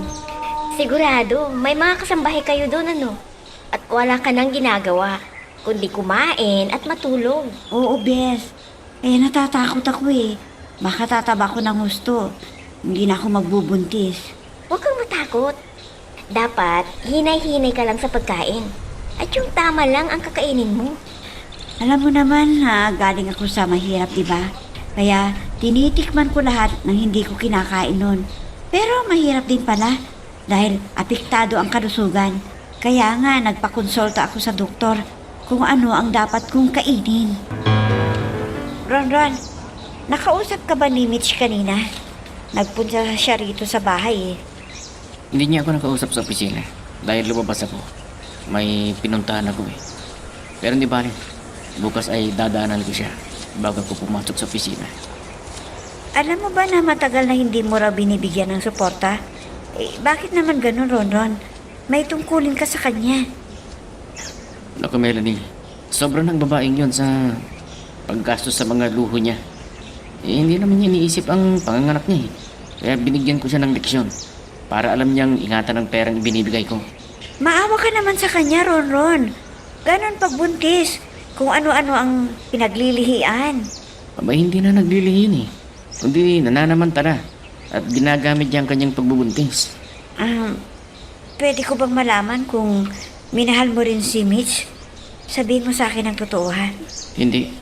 Sigurado, may mga kasambahay kayo doon, ano? At wala ka nang ginagawa, kundi kumain at matulog. Oo, Bes. Eh, natatakot ako eh. Baka tataba ko ng gusto. Hindi na ako magbubuntis. Huwag kang matakot. Dapat, hinay-hinay ka lang sa pagkain. At yung tama lang ang kakainin mo. Alam mo naman ha, galing ako sa mahirap, di ba? Kaya tinitikman ko lahat ng hindi ko kinakain nun. Pero mahirap din pala dahil apektado ang kalusugan. Kaya nga nagpakonsulta ako sa doktor kung ano ang dapat kong kainin. Ron, nakausap ka ba ni Mitch kanina? Nagpunta siya rito sa bahay eh. Hindi niya ako nakausap sa opisina dahil lumabas ako. May pinuntahan ako eh. Pero hindi bali. Bukas ay dadaanan ko siya bago ako pumasok sa opisina. Alam mo ba na matagal na hindi mo raw binibigyan ng suporta? Eh, bakit naman ganun, Ron? May tungkulin ka sa kanya. Naku, Melanie. Sobrang ng babaeng yon sa paggastos sa mga luho niya. Eh, hindi naman niya iniisip ang panganganak niya eh. Kaya binigyan ko siya ng leksyon para alam niyang ingatan ang perang ibinibigay ko. Maawa ka naman sa kanya, Ron. Ganon pagbuntis. Kung ano-ano ang pinaglilihian. Abay, hindi na naglilihi yun eh. Kundi nananamantala at ginagamit niya ang kanyang pagbubuntis. Pwede ko bang malaman kung minahal mo rin si Mitch? Sabihin mo sa akin ang totoohan. Hindi,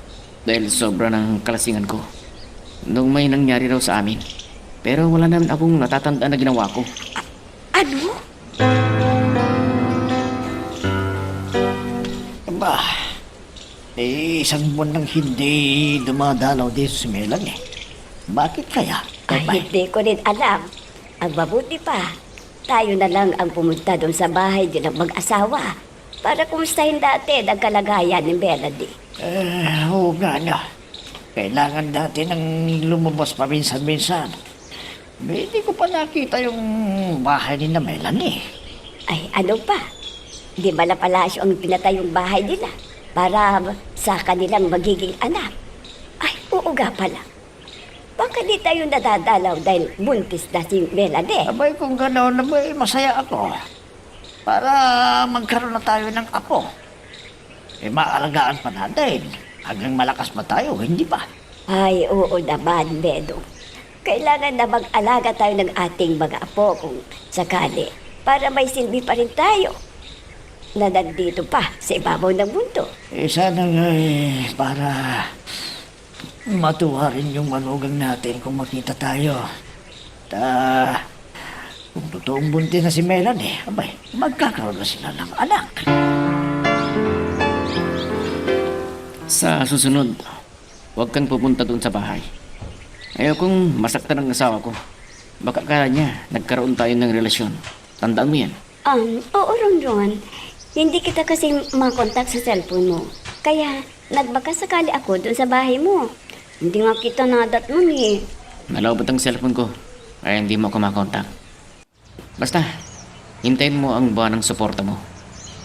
dahil sobra ng kalasingan ko. Nung may nangyari raw sa amin. Pero wala naman akong natatandaan na ginawa ko. Ano? Ba, isang buwan nang hindi dumadalaw dito si Melanie. Bakit kaya? Ay, hindi ko rin alam. Ang mabuti pa, tayo na lang ang pumunta doon sa bahay din ng mag-asawa para kumustahin dati ang kalagayan ni Melody. Oo nga na. Kailangan natin ng lumabas paminsan-minsan. Hindi ko pa nakita yung bahay ni na Melanie. Ay, ano pa? Di ba na palasyo ang pinatayong bahay nila para sa kanilang magiging anak? Ay, oo nga pala. Baka di tayo nadadalaw dahil buntis na si Melanie. Abay, kung gano'n, abay, masaya ako. Para magkaroon na tayo ng apo. Eh, maalagaan pa natin. Hanggang malakas pa tayo, hindi ba? Ay, oo naman, Bedong. Kailangan na mag-alaga tayo ng ating mga apo kung sakali para may silbi pa rin tayo na nandito pa sa ibabaw ng mundo. Eh, sana nga para matuwa rin yung manugang natin kung makita tayo. Kung totoong buntis na si Melanie, abay, magkakaroon na sila ng anak. Sa susunod, huwag kang pupunta doon sa bahay. Ayaw kong masaktan ang asawa ko. Baka kaya niya, nagkaroon tayo ng relasyon. Tandaan mo yan. Oo, Ron. Hindi kita kasi makontak sa cellphone mo. Kaya, nagbaka sakali ako doon sa bahay mo. Hindi nga kita nadat nun eh. Nalawbat ang cellphone ko, kaya hindi mo ako makontak. Basta, hintayin mo ang buwan ng suporta mo.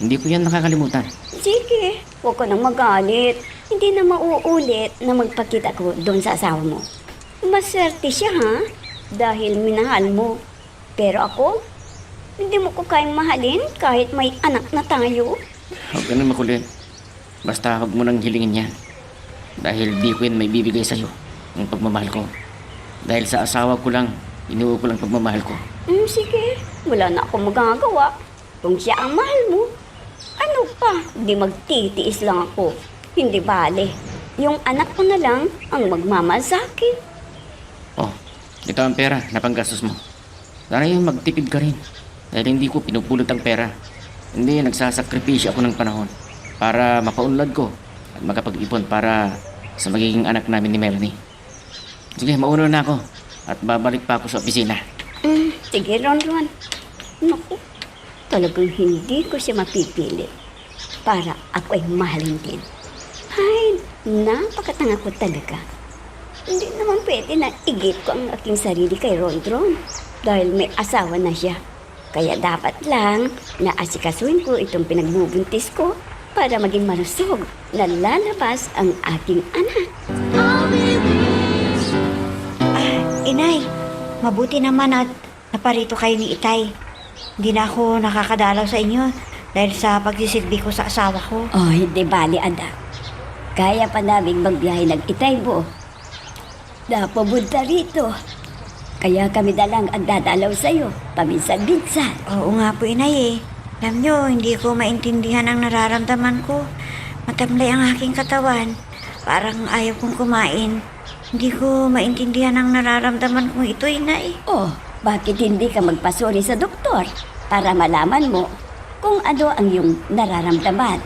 Hindi ko yan nakakalimutan. Sige, huwag ka nang magalit. Hindi na mauulit na magpakita ko doon sa asawa mo. Maswerte siya ha, dahil minahal mo. Pero ako, hindi mo ko kayang mahalin kahit may anak na tayo. Huwag ka nang makulit. Basta huwag mo nang hilingin yan. Dahil di ko yan may bibigay sa'yo ang pagmamahal ko. Dahil sa asawa ko lang, inuwi ko lang pagmamahal ko. Sige, wala na akong magagawa. Kung siya ang mahal mo, ano pa, di magtitiis lang ako. Hindi bale. Yung anak ko na lang ang magmamahal sa akin. Oh, ito ang pera na panggastos mo. Sana yung magtipid ka rin. Dahil hindi ko pinupulot ang pera. Hindi, nagsasakripisyo ako ng panahon para mapaunlad ko at makapag-ipon para sa magiging anak namin ni Melanie. Sige, mauna na ako at babalik pa ako sa opisina. Sige, Ron. Naku, talagang hindi ko siya mapipili para ako ay mahalin din. Ay, napakatanga ko talaga. Hindi naman pwede na igit ko ang aking sarili kay Ron dahil may asawa na siya. Kaya dapat lang na asikasuhin ko itong pinagbubuntis ko para maging malusog na lalabas ang aking anak. Inay, mabuti naman at naparito kayo ni Itay. Hindi na ako nakakadalaw sa inyo dahil sa pagsisilbi ko sa asawa ko. Oh, hindi bali, anak. Kaya pa naming magbiyahe ng Itaybo. Napapunta rito. Kaya kami na lang ang dadalaw sa'yo, paminsan-minsan. Oo nga po, Inay eh. Alam nyo, hindi ko maintindihan ang nararamdaman ko. Matamlay ang aking katawan. Parang ayaw kong kumain. Hindi ko maintindihan ang nararamdaman kong ito, Inay. Oh, bakit hindi ka magpasuri sa doktor para malaman mo kung ano ang iyong nararamdaman?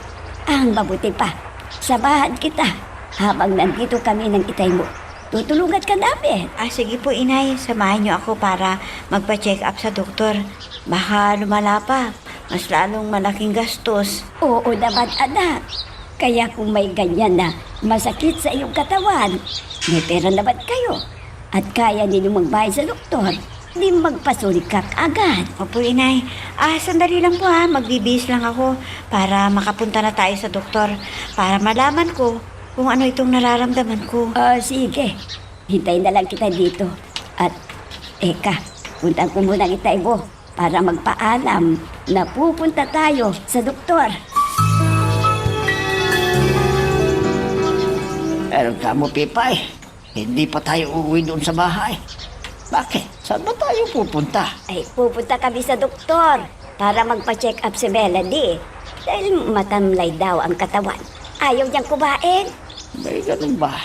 Ang mabuti pa, samahan kita habang nandito kami ng Itaybo. Tutulungan ka namin. Sige po, Inay. Samahan niyo ako para magpa-check up sa doktor. Baka lumala pa. Mas lalong malaking gastos. Oo naman, anak. Kaya kung may ganyan na masakit sa iyong katawan, may pera naman kayo. At kaya ninyo magbayad sa doktor, di magpasuri ka agad. Opo, Inay. Sandali lang po ha. Magbibihis lang ako para makapunta na tayo sa doktor. Para malaman ko kung ano itong nararamdaman ko. Sige. Hintayin na lang kita dito. At, punta ko muna ng Itaybo para magpaalam na pupunta tayo sa doktor. Pero kamo, Pipay, hindi pa tayo uuwi doon sa bahay. Bakit? Saan ba tayo pupunta? Ay, pupunta kami sa doktor para magpa-check up si Melody. Dahil matamlay daw ang katawan. Ayaw niyang kumain. May ganun ba?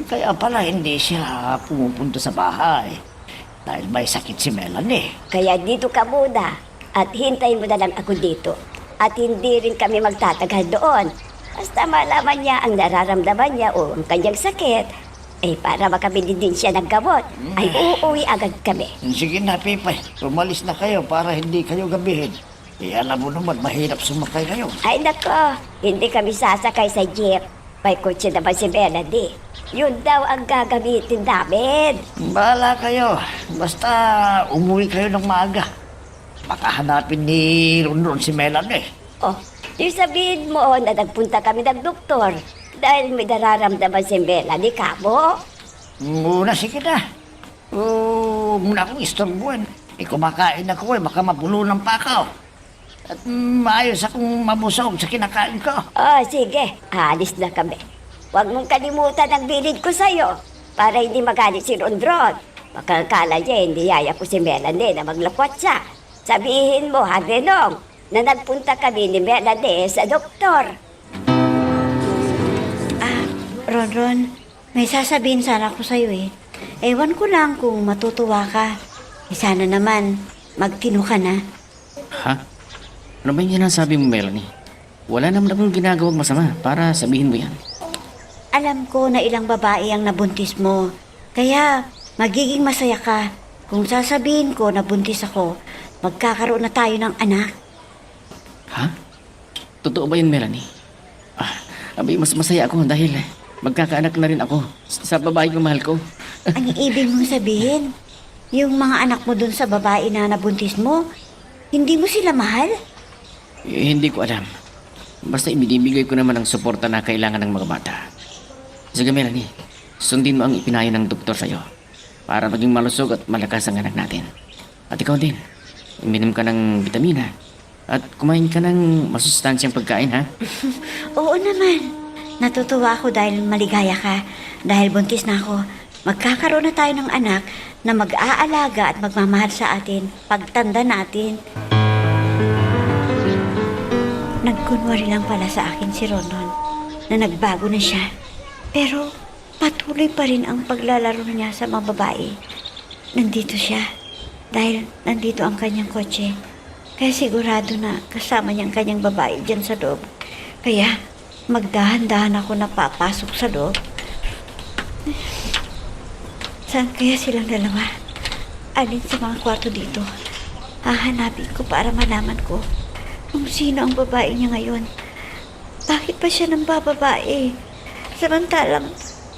Kaya pala hindi siya pumupunta sa bahay. Dahil may sakit si Melanie. Kaya dito ka muna at hintayin mo na lang ako dito. At hindi rin kami magtatagal doon. Basta malaman niya ang nararamdaman niya o ang kanyang sakit, para makabili din siya ng gamot, ay uuwi agad kami. Sige na, Pipay. Umalis na kayo para hindi kayo gabihin. Alam mo naman, mahirap sumakay kayo. Ay nako, hindi kami sasakay sa jeep. May kotse naman si Melody. Yun daw ang gagamitin namin. Bahala kayo. Basta umuwi kayo ng maaga. Baka hanapin ni Ron si Melanie. Oh, yung sabihin mo na nagpunta kami ng doktor dahil may nararamdaman si Melanie kamo. Muna, sige na. Muna akong istorbuan. Kumakain ako baka mapulunan pa ako. At maayos akong mabusog sa kinakain ko. Sige. Alis na kami. Huwag mong kalimutan ang bilid ko sa'yo para hindi magalit si Rondron. Baka akala niya hindi yaya ko si Melanie na maglakwat siya. Sabihin mo, Hagenong, na nagpunta kami ni Melanie sa doktor. Ron, may sasabihin sana ako sa'yo eh. Ewan ko lang kung matutuwa ka. Sana naman, magtino ka na. Ha? Ano ba yung sinasabi mo, Melanie? Wala naman akong ginagawang masama para sabihin mo yan. Alam ko na ilang babae ang nabuntis mo. Kaya, magiging masaya ka. Kung sasabihin ko na buntis ako, magkakaroon na tayo ng anak. Ha? Totoo ba yun, Melanie? Abay, mas masaya ako dahil magkakaanak na rin ako sa babae kong mahal ko. Ang ibig mong sabihin, yung mga anak mo dun sa babae na nabuntis mo, hindi mo sila mahal? Hindi ko alam. Basta ibinibigay ko naman ang suporta na kailangan ng mga bata. Sige, Melanie, sundin mo ang ipinayo ng doktor sa'yo para maging malusog at malakas ang anak natin. At ikaw din, uminom ka ng bitamina. At kumain ka ng masustansyang pagkain, ha? Oo naman. Natutuwa ako dahil maligaya ka. Dahil buntis na ako. Magkakaroon na tayo ng anak na mag-aalaga at magmamahal sa atin pagtanda natin. Nagkunwari lang pala sa akin si Ronon na nagbago na siya. Pero patuloy pa rin ang paglalaro niya sa mga babae. Nandito siya dahil nandito ang kanyang kotse. Kaya sigurado na kasama niya ang kanyang babae dyan sa loob. Kaya magdahan-dahan ako na papasok sa loob. Saan kaya silang dalawa? Alin sa mga kwarto dito? Hahanapin ko para malaman ko kung sino ang babae niya ngayon. Bakit pa siya nang bababae? Samantalang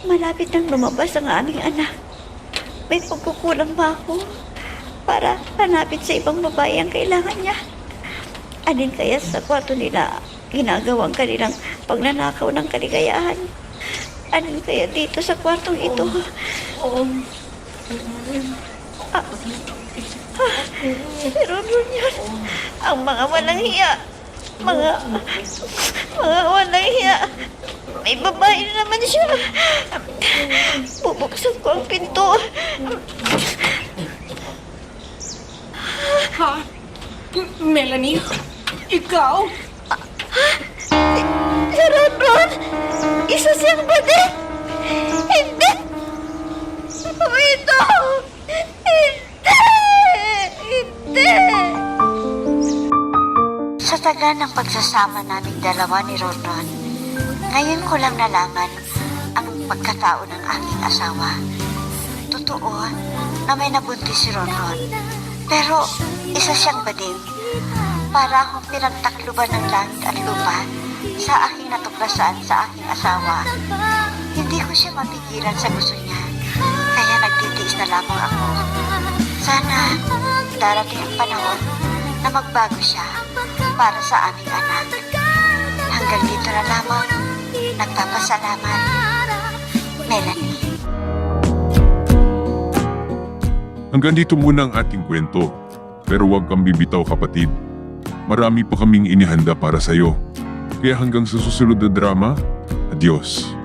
malapit nang lumabas ang aming anak. May pagkukulang ba ako para hanapin sa ibang babae ang kailangan niya? Alin kaya sa kwarto nila ginagawang kanilang pagnanakaw ng kaligayahan? Alin kaya dito sa kwartong ito? Si Ronron yan. Ang mga walang hiya. Mga walang hiya. May babae na naman siya. Bubuksan ko ang pinto. Melanie? Ikaw? Si Ronron! Isa siyang bading! Hindi! Ito! Hindi! Hindi! Sa taga ng pagsasama naming dalawa ni Ronron, ngayon ko lang nalaman ang pagkatao ng aking asawa. Totoo na may nabuntis si Ronron, pero isa siyang bading. Para akong pinagtakluban ng langit at lupa sa aking natuklasan sa aking asawa. Hindi ko siya mapigilan sa gusto niya, kaya nagtitiis na lamang ako. Sana darating ang panahon na magbago siya para sa aming anak. Hanggang dito na lamang, nagpapasalamat, Melanie. Hanggang dito muna ang ating kwento. Pero huwag kang bibitaw, kapatid. Marami pa kaming inihanda para sa'yo. Kaya hanggang sa susunod na drama, adios.